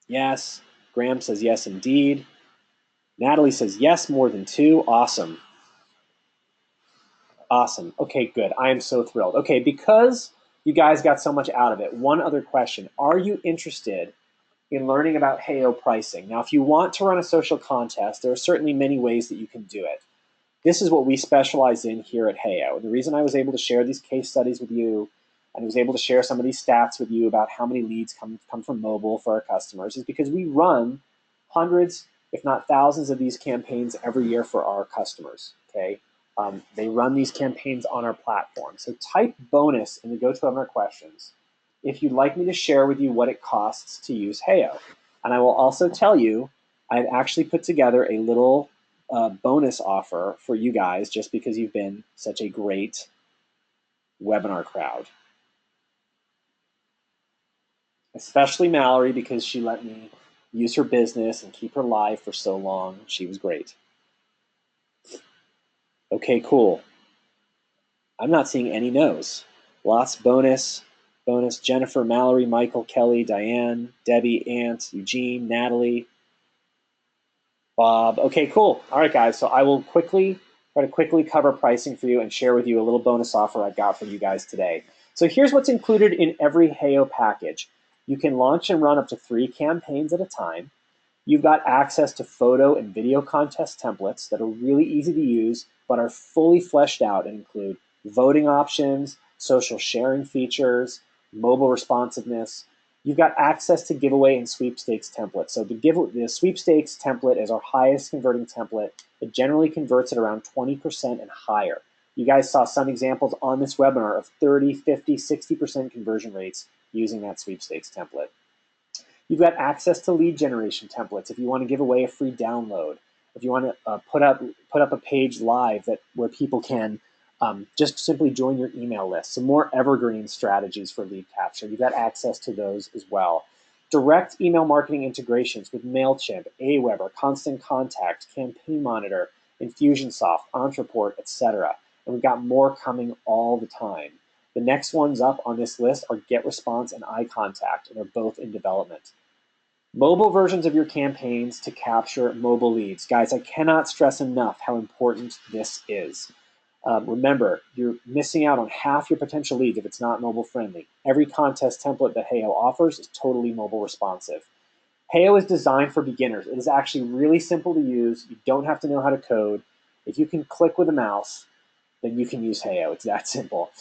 Yes. Graham says yes, indeed. Natalie says yes, more than 2. Awesome. Awesome. Okay, good. I am so thrilled. Okay, because you guys got so much out of it, one other question. Are you interested in learning about Heyo pricing? Now, if you want to run a social contest, there are certainly many ways that you can do it. This is what we specialize in here at Heyo. The reason I was able to share these case studies with you and was able to share some of these stats with you about how many leads come from mobile for our customers is because we run hundreds, if not thousands, of these campaigns every year for our customers. Okay, they run these campaigns on our platform. So type bonus in the GoToWebinar questions if you'd like me to share with you what it costs to use Heyo. And I will also tell you, I've actually put together a little bonus offer for you guys just because you've been such a great webinar crowd. Especially Mallory, because she let me use her business and keep her live for so long. She was great. Okay, cool. I'm not seeing any no's. Lots bonus. Jennifer, Mallory, Michael, Kelly, Diane, Debbie, Ant, Eugene, Natalie, Bob. Okay, cool. All right, guys. So I will try to quickly cover pricing for you and share with you a little bonus offer I've got for you guys today. So here's what's included in every Heyo package. You can launch and run up to 3 campaigns at a time. You've got access to photo and video contest templates that are really easy to use, but are fully fleshed out and include voting options, social sharing features, mobile responsiveness. You've got access to giveaway and sweepstakes templates. So the sweepstakes template is our highest converting template. It generally converts at around 20% and higher. You guys saw some examples on this webinar of 30, 50, 60% conversion rates using that sweepstakes template. You've got access to lead generation templates if you want to give away a free download. If you want to put up a page live where people can just simply join your email list. Some more evergreen strategies for lead capture. You've got access to those as well. Direct email marketing integrations with MailChimp, Aweber, Constant Contact, Campaign Monitor, Infusionsoft, Entreport, etc. And we've got more coming all the time. The next ones up on this list are GetResponse and iContact, and they're both in development. Mobile versions of your campaigns to capture mobile leads. Guys, I cannot stress enough how important this is. Remember, you're missing out on half your potential leads if it's not mobile friendly. Every contest template that Heyo offers is totally mobile responsive. Heyo is designed for beginners. It is actually really simple to use. You don't have to know how to code. If you can click with a mouse, then you can use Heyo. It's that simple.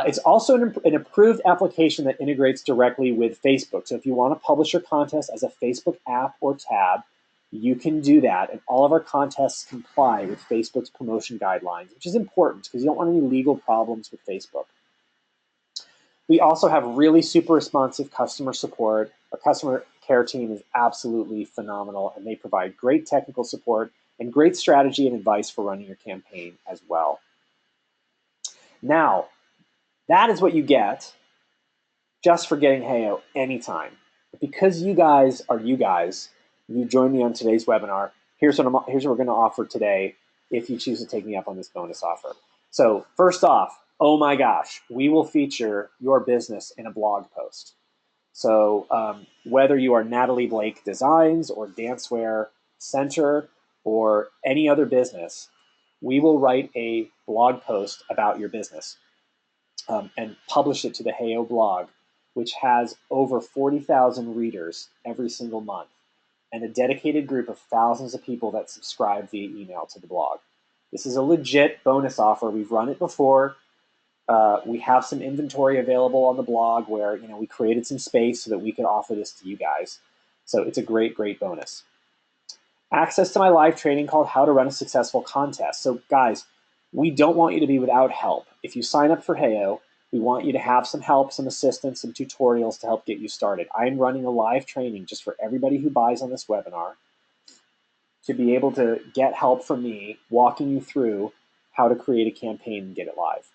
It's also an approved application that integrates directly with Facebook. So if you want to publish your contest as a Facebook app or tab, you can do that, and all of our contests comply with Facebook's promotion guidelines, which is important because you don't want any legal problems with Facebook. We also have really super responsive customer support. Our customer care team is absolutely phenomenal, and they provide great technical support and great strategy and advice for running your campaign as well. Now, that is what you get just for getting Heyo anytime. But because you guys are you guys, you join me on today's webinar, here's what we're going to offer today if you choose to take me up on this bonus offer. So first off, oh my gosh, we will feature your business in a blog post. So whether you are Natalie Blake Designs or Dancewear Center or any other business, we will write a blog post about your business and publish it to the Heyo blog, which has over 40,000 readers every single month and a dedicated group of thousands of people that subscribe via email to the blog. This is a legit bonus offer. We've run it before. We have some inventory available on the blog where we created some space so that we could offer this to you guys. So it's a great, great bonus. Access to my live training called How to Run a Successful Contest. So guys, we don't want you to be without help. If you sign up for Heyo, we want you to have some help, some assistance, some tutorials to help get you started. I'm running a live training just for everybody who buys on this webinar to be able to get help from me walking you through how to create a campaign and get it live.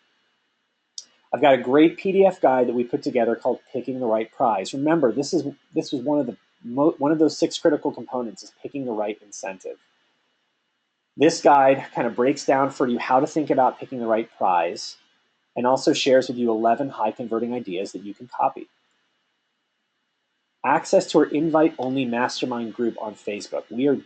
I've got a great PDF guide that we put together called Picking the Right Prize. Remember, this was one of those 6 critical components is picking the right incentive. This guide kind of breaks down for you how to think about picking the right prize and also shares with you 11 high converting ideas that you can copy. Access to our invite-only mastermind group on Facebook. We've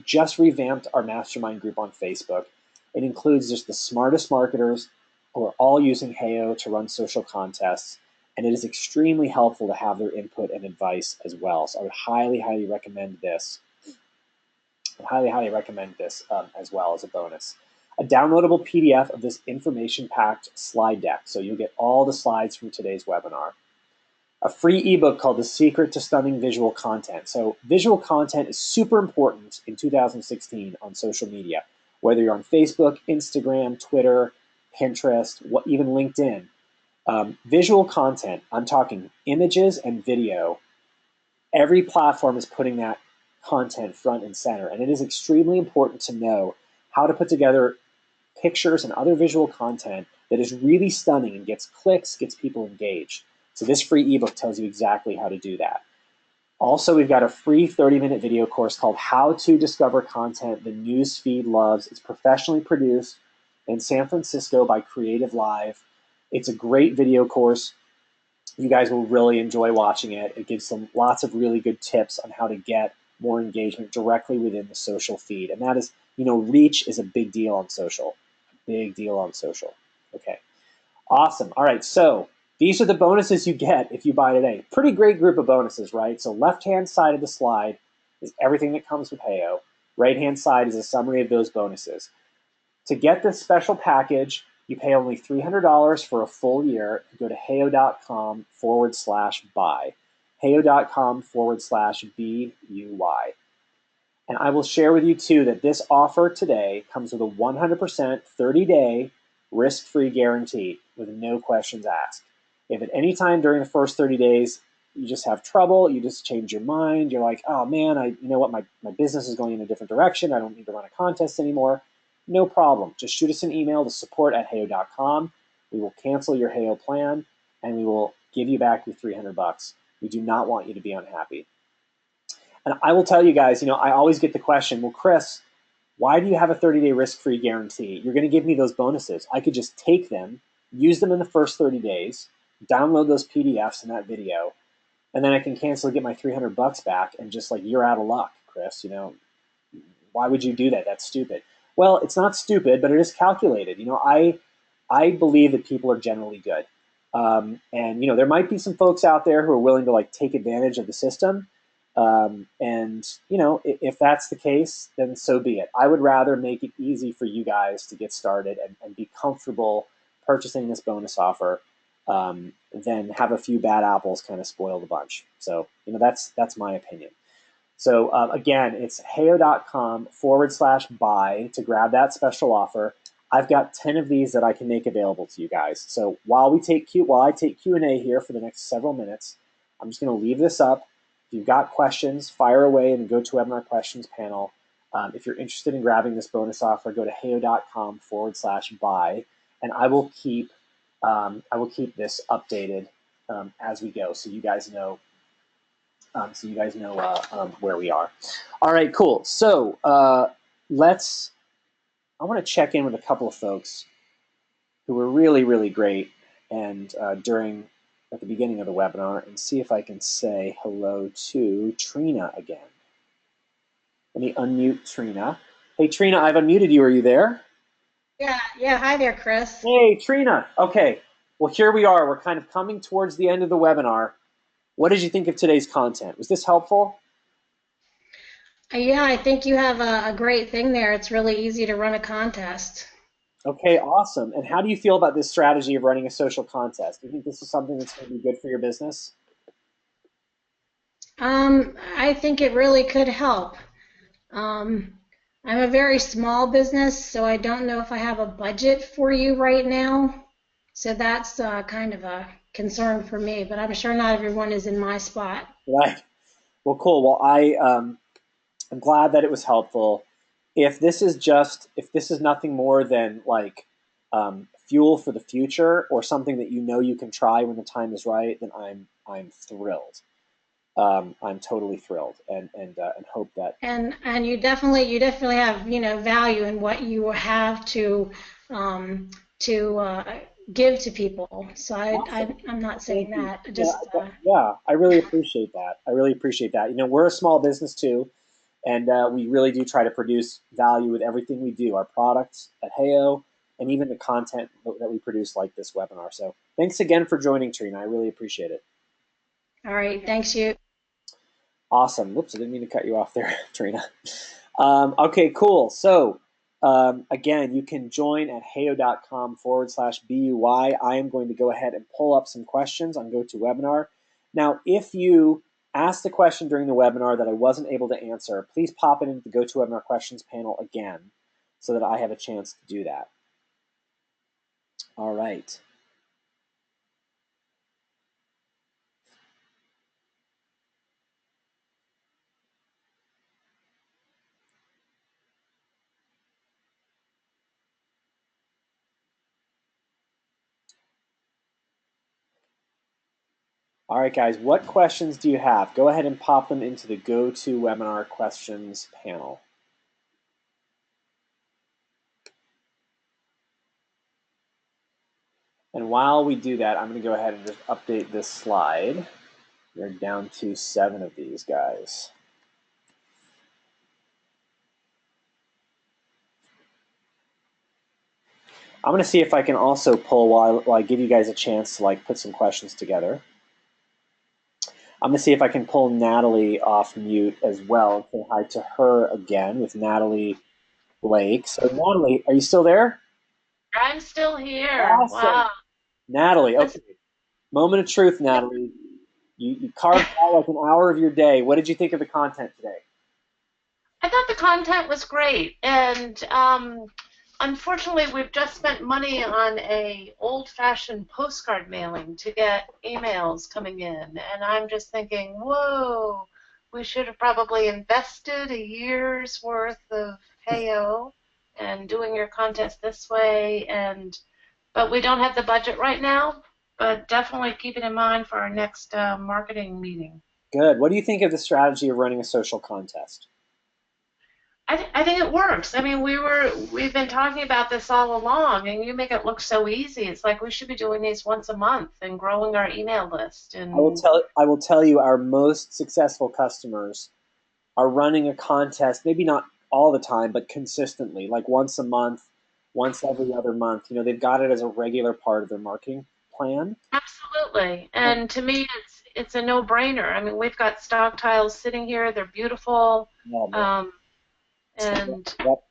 just revamped our mastermind group on Facebook. It includes just the smartest marketers who are all using Heyo to run social contests, and it is extremely helpful to have their input and advice as well. So I would highly, highly recommend this. As well as a bonus. A downloadable PDF of this information-packed slide deck, so you'll get all the slides from today's webinar. A free ebook called The Secret to Stunning Visual Content. So visual content is super important in 2016 on social media, whether you're on Facebook, Instagram, Twitter, Pinterest, even LinkedIn. Visual content, I'm talking images and video. Every platform is putting that content front and center, and it is extremely important to know how to put together pictures and other visual content that is really stunning and gets clicks, gets people engaged. So this free ebook tells you exactly how to do that. Also, we've got a free 30-minute video course called How to Discover Content the News Feed Loves. It's professionally produced in San Francisco by Creative Live. It's a great video course. You guys will really enjoy watching it. It gives them lots of really good tips on how to get more engagement directly within the social feed. And that is, reach is a big deal on social. Okay, awesome. All right, so these are the bonuses you get if you buy today. Pretty great group of bonuses, right? So left-hand side of the slide is everything that comes with Heyo. Right-hand side is a summary of those bonuses. To get this special package, you pay only $300 for a full year. Go to heyo.com/buy. heyo.com/BUY. And I will share with you too that this offer today comes with a 100% 30-day risk-free guarantee with no questions asked. If at any time during the first 30 days you just have trouble, you just change your mind, you're like, oh man, my business is going in a different direction, I don't need to run a contest anymore, no problem. Just shoot us an email to support@heyo.com. We will cancel your Heyo plan and we will give you back your $300. We do not want you to be unhappy. And I will tell you guys, I always get the question, well, Chris, why do you have a 30-day risk-free guarantee? You're going to give me those bonuses. I could just take them, use them in the first 30 days, download those PDFs and that video, and then I can cancel and get my $300 back and just you're out of luck, Chris. Why would you do that? That's stupid. Well, it's not stupid, but it is calculated. I believe that people are generally good. And there might be some folks out there who are willing to take advantage of the system. If that's the case, then so be it. I would rather make it easy for you guys to get started and be comfortable purchasing this bonus offer than have a few bad apples kind of spoil the bunch. So, that's my opinion. So again, it's heyo.com/buy to grab that special offer. I've got 10 of these that I can make available to you guys. So while I take Q&A here for the next several minutes, I'm just going to leave this up. If you've got questions, fire away in the GoToWebinar questions panel. If you're interested in grabbing this bonus offer, go to heyo.com/buy, and I will keep this updated as we go, so you guys know where we are. All right, cool. So I want to check in with a couple of folks who were really, really great and at the beginning of the webinar, and see if I can say hello to Trina again. Let me unmute Trina. Hey, Trina, I've unmuted you. Are you there? Yeah. Hi there, Chris. Hey, Trina. Okay. Well, here we are. We're kind of coming towards the end of the webinar. What did you think of today's content? Was this helpful? Yeah, I think you have a great thing there. It's really easy to run a contest. Okay, awesome. And how do you feel about this strategy of running a social contest? Do you think this is something that's going to be good for your business? I think it really could help. Um, I'm a very small business, so I don't know if I have a budget for you right now. So that's kind of a concern for me, but I'm sure not everyone is in my spot. Right. Well, cool. Well, I'm glad that it was helpful. If this is nothing more than like fuel for the future or something that you know you can try when the time is right, then I'm thrilled. I'm totally thrilled, and hope that. And you definitely have value in what you have um, to give to people. So Awesome. I'm not saying Thank you. that. Yeah, Just yeah, I really appreciate that. I really appreciate that. You know, we're a small business too, and we really do try to produce value with everything we do, our products at Heyo, and even the content that we produce, like this webinar. So, thanks again for joining, Trina. I really appreciate it. all right. Thanks you. Awesome. Whoops, I didn't mean to cut you off there, Trina. Okay, cool. So, again, you can join at heyo.com/BUY. I am going to go ahead and pull up some questions on GoToWebinar. Now, if you asked the question during the webinar that I wasn't able to answer, please pop it into the GoToWebinar questions panel again so that I have a chance to do that. All right. All right, guys, what questions do you have? Go ahead and pop them into the GoToWebinar questions panel. And while we do that, I'm going to go ahead and just update this slide. We're down to 7 of these guys. I'm going to see if I can also pull, while I give you guys a chance to like put some questions together. I'm going to see if I can pull Natalie off mute as well. Say hi to her again with Natalie Blake. So Natalie, are you still there? I'm still here. Awesome. Wow. Natalie, okay. Moment of truth, Natalie. You carved out like an hour of your day. What did you think of the content today? I thought the content was great, and unfortunately, we've just spent money on a old-fashioned postcard mailing to get emails coming in, and I'm just thinking, whoa, we should have probably invested a year's worth of Heyo and doing your contest this way, but we don't have the budget right now, but definitely keep it in mind for our next marketing meeting. Good. What do you think of the strategy of running a social contest? I think it works. I mean, we've been talking about this all along, and you make it look so easy. It's like we should be doing these once a month and growing our email list. And I will tell you, our most successful customers are running a contest, maybe not all the time, but consistently, like once a month, once every other month. You know, they've got it as a regular part of their marketing plan. absolutely. And to me, it's a no-brainer. I mean, we've got stock tiles sitting here. They're beautiful, um, and Yep.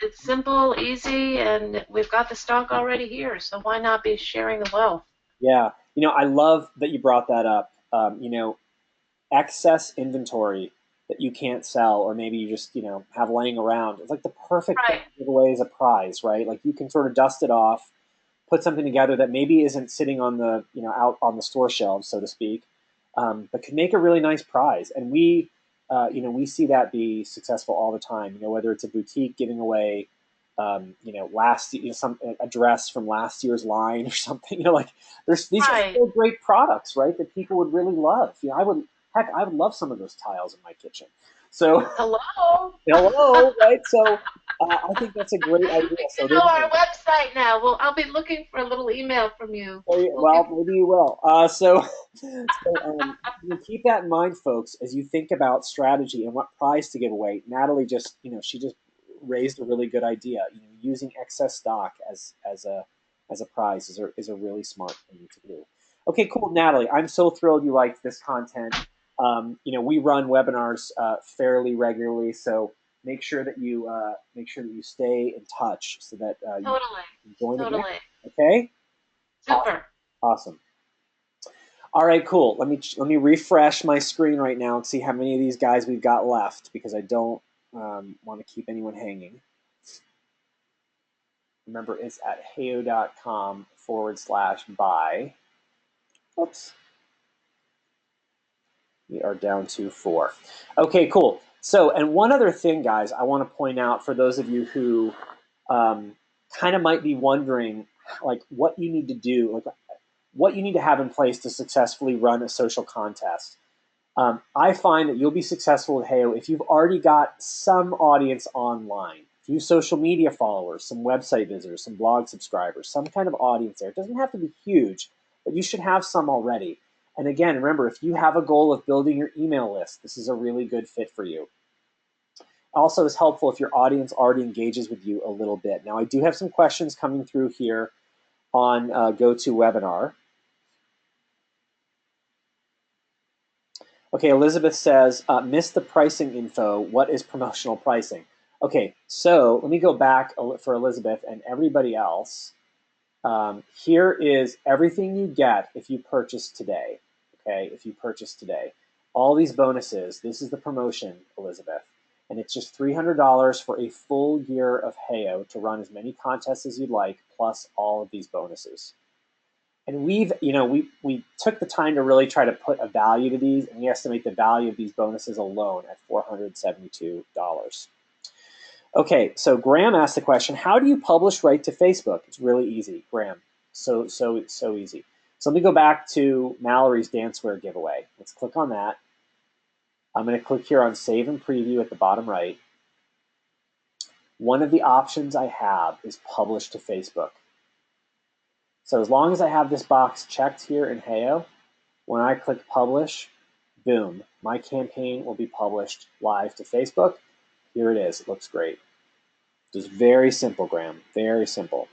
it's simple, easy, and we've got the stock already here. So why not be sharing the wealth? Yeah. You know, I love that you brought that up. You know, excess inventory that you can't sell, or maybe you just have laying around. It's like the perfect thing Right. to give away as a prize, right? Like you can sort of dust it off, put something together that maybe isn't sitting on the out on the store shelves, so to speak, but can make a really nice prize. And we see that be successful all the time. Whether it's a boutique giving away last some a dress from last year's line or something. Like these are Right. still great products, right? That people would really love. I would love some of those tiles in my kitchen. So Hello. hello, right? So I think that's a great idea. I So should know there's our website now. Well, I'll be looking for a little email from you. We'll well, give. maybe you will. You keep that in mind, folks, as you think about strategy and what prize to give away. Natalie she just raised a really good idea. Using excess stock as a prize is a really smart thing to do. Okay, cool, Natalie. I'm so thrilled you liked this content. We run webinars fairly regularly, so make sure that you stay in touch so that you Totally. can join again. Totally. Okay. Awesome. Super. Awesome. All right, cool. Let me refresh my screen right now and see how many of these guys we've got left, because I don't want to keep anyone hanging. Remember, it's at heyo.com/buy. Oops. We are down to 4. Okay, cool. So, and one other thing, guys, I want to point out for those of you who kind of might be wondering, like, what you need to do, like, what you need to have in place to successfully run a social contest. I find that you'll be successful with Heyo if you've already got some audience online, a few social media followers, some website visitors, some blog subscribers, some kind of audience there. It doesn't have to be huge, but you should have some already. And again, remember, if you have a goal of building your email list, this is a really good fit for you. Also, is helpful if your audience already engages with you a little bit. Now, I do have some questions coming through here on GoToWebinar. Okay, Elizabeth says, missed the pricing info. What is promotional pricing? Okay, so let me go back for Elizabeth and everybody else. Here is everything you get if you purchase today. Okay, if you purchase today. All these bonuses, this is the promotion, Elizabeth. And it's just $300 for a full year of Heyo to run as many contests as you'd like, plus all of these bonuses. And we took the time to really try to put a value to these, and we estimate the value of these bonuses alone at $472. Okay, so Graham asked the question, how do you publish right to Facebook? It's really easy, Graham. So easy. So let me go back to Mallory's Danceware giveaway. Let's click on that. I'm going to click here on Save and Preview at the bottom right. One of the options I have is Publish to Facebook. So as long as I have this box checked here in Heyo, when I click Publish, boom, my campaign will be published live to Facebook. Here it is. It looks great. Just very simple, Graham. Very simple.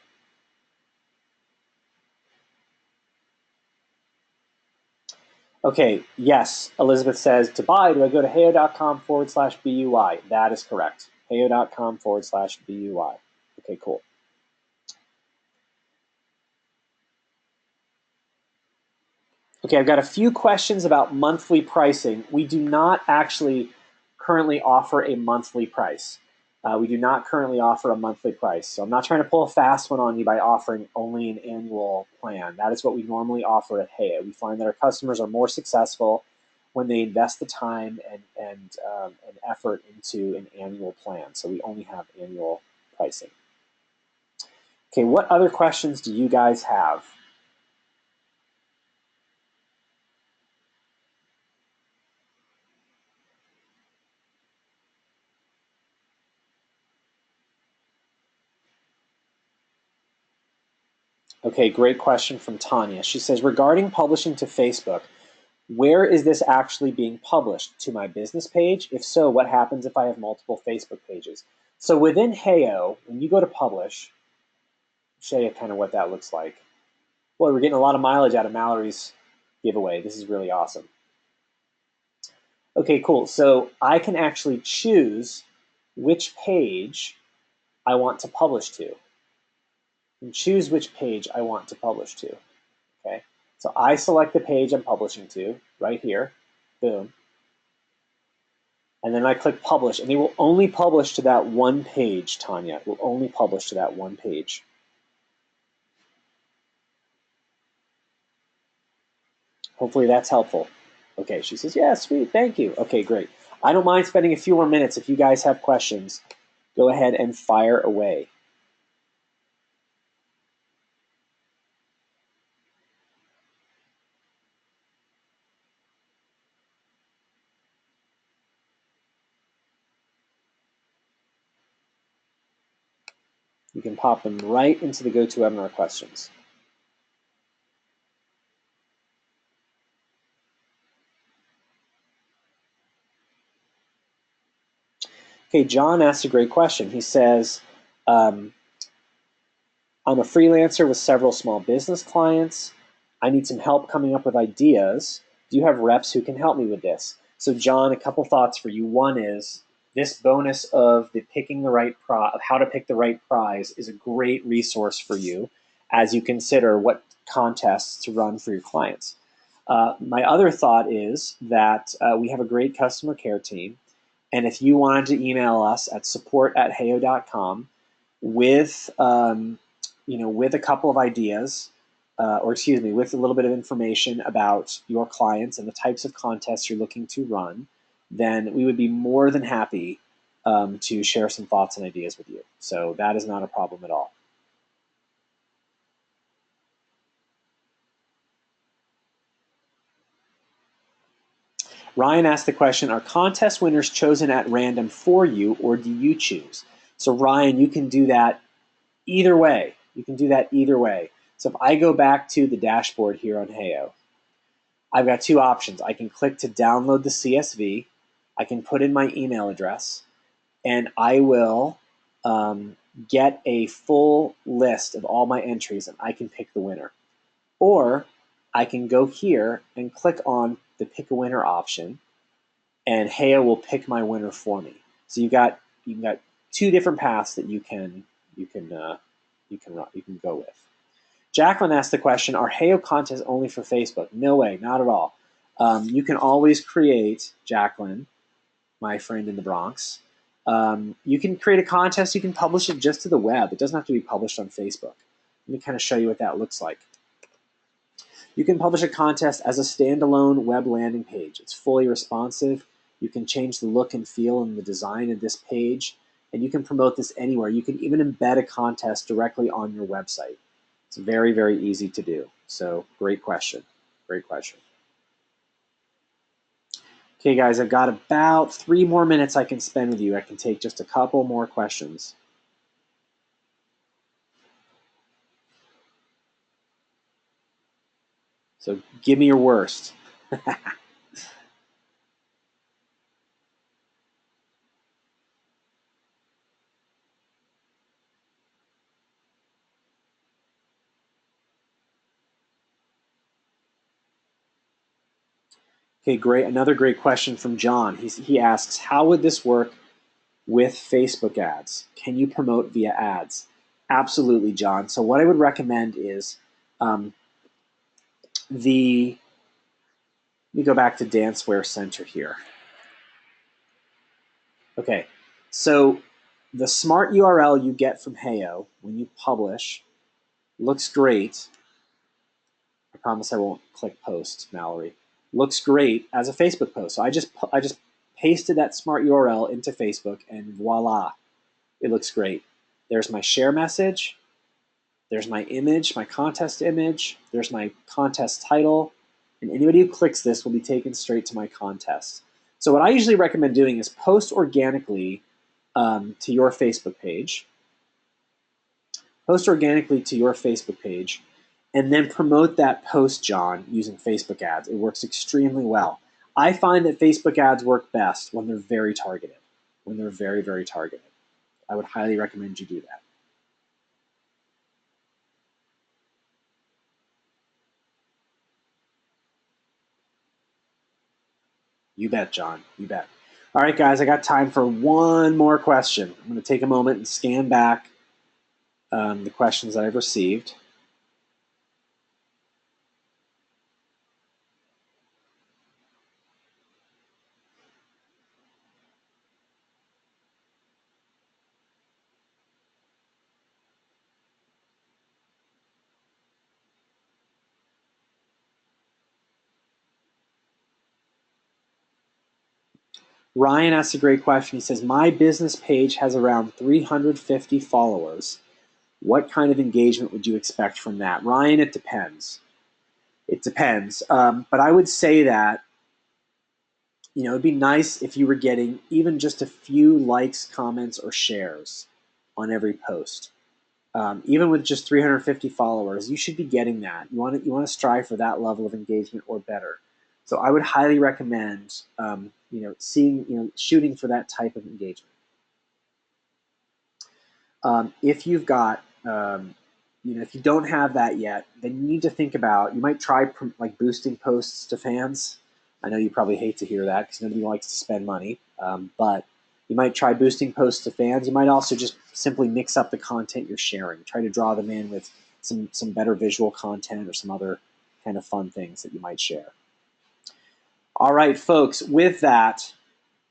Okay, yes, Elizabeth says, to buy, do I go to heyo.com/BUI? That is correct. heyo.com/BUI. Okay, cool. Okay, I've got a few questions about monthly pricing. We do not actually currently offer a monthly price. We do not currently offer a monthly price. So I'm not trying to pull a fast one on you by offering only an annual plan. That is what we normally offer at Heyo. We find that our customers are more successful when they invest the time and effort into an annual plan. So we only have annual pricing. Okay, what other questions do you guys have? Okay, great question from Tanya. She says, regarding publishing to Facebook, where is this actually being published? To my business page? If so, what happens if I have multiple Facebook pages? So within Heyo, when you go to publish, I'll show you kind of what that looks like. Boy, we're getting a lot of mileage out of Mallory's giveaway. This is really awesome. Okay, cool. So I can actually choose which page I want to publish to. And choose which page I want to publish to. Okay, so I select the page I'm publishing to right here. Boom. And then I click publish, and they will only publish to that one page, Tanya. It will only publish to that one page. Hopefully that's helpful. Okay, she says, yeah, sweet, thank you. Okay, great. I don't mind spending a few more minutes. If you guys have questions, go ahead and fire away. You can pop them right into the GoToWebinar questions. Okay, John asked a great question. He says, I'm a freelancer with several small business clients. I need some help coming up with ideas. Do you have reps who can help me with this? So John, a couple thoughts for you. One is this bonus of the picking the right of how to pick the right prize is a great resource for you as you consider what contests to run for your clients. My other thought is that we have a great customer care team. And if you wanted to email us at support@heyo.com with, with a couple of ideas, with a little bit of information about your clients and the types of contests you're looking to run, then we would be more than happy to share some thoughts and ideas with you. So that is not a problem at all. Ryan asked the question, are contest winners chosen at random for you, or do you choose? So Ryan, you can do that either way. You can do that either way. So if I go back to the dashboard here on Heyo, I've got two options. I can click to download the CSV. I can put in my email address, and I will get a full list of all my entries, and I can pick the winner. Or I can go here and click on the pick a winner option, and Heyo will pick my winner for me. So you've got two different paths that you can go with. Jacqueline asked the question, are Heyo contests only for Facebook? No way, not at all. You can always create, Jacqueline, my friend in the Bronx, you can create a contest, you can publish it just to the web. It doesn't have to be published on Facebook. Let me kind of show you what that looks like. You can publish a contest as a standalone web landing page. It's fully responsive. You can change the look and feel and the design of this page, and you can promote this anywhere. You can even embed a contest directly on your website. It's very, very easy to do. So great question. Great question. Okay, guys, I've got about 3 more minutes I can spend with you. I can take just a couple more questions. So give me your worst. Okay, great. Another great question from John. He asks, how would this work with Facebook ads? Can you promote via ads? Absolutely, John. So what I would recommend is let me go back to Danceware Center here. Okay, so the smart URL you get from Heyo when you publish looks great. I promise I won't click post, Mallory. Looks great as a Facebook post. So I just pasted that smart URL into Facebook, and voila, it looks great. There's my share message. There's my image, my contest image. There's my contest title. And anybody who clicks this will be taken straight to my contest. So what I usually recommend doing is post organically to your Facebook page. Post organically to your Facebook page, and then promote that post, John, using Facebook ads. It works extremely well. I find that Facebook ads work best when they're very targeted, when they're very, very targeted. I would highly recommend you do that. You bet, John. You bet. All right, guys, I got time for one more question. I'm going to take a moment and scan back the questions that I've received. Ryan asks a great question. He says, my business page has around 350 followers. What kind of engagement would you expect from that? Ryan, it depends. It depends. But I would say that, it'd be nice if you were getting even just a few likes, comments, or shares on every post. Even with just 350 followers, you should be getting that. You want to strive for that level of engagement or better. So I would highly recommend, shooting for that type of engagement. If you've got, if you don't have that yet, then you need to think about, you might try like boosting posts to fans. I know you probably hate to hear that because nobody likes to spend money, but you might try boosting posts to fans. You might also just simply mix up the content you're sharing. Try to draw them in with some better visual content or some other kind of fun things that you might share. All right, folks, with that,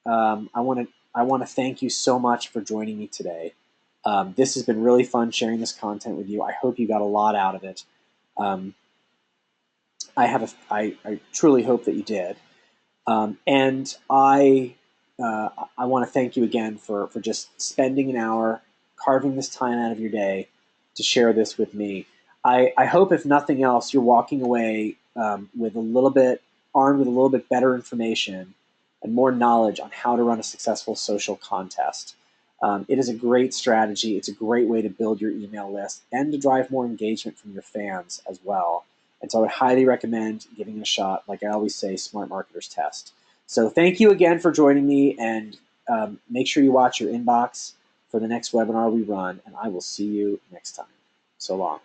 I want to thank you so much for joining me today. This has been really fun sharing this content with you. I hope you got a lot out of it. I truly hope that you did. And I want to thank you again for just spending an hour, carving this time out of your day to share this with me. I hope, if nothing else, you're walking away armed with a little bit better information and more knowledge on how to run a successful social contest. It is a great strategy. It's a great way to build your email list and to drive more engagement from your fans as well. And so I would highly recommend giving it a shot. Like I always say, smart marketers test. So thank you again for joining me, and make sure you watch your inbox for the next webinar we run, and I will see you next time. So long.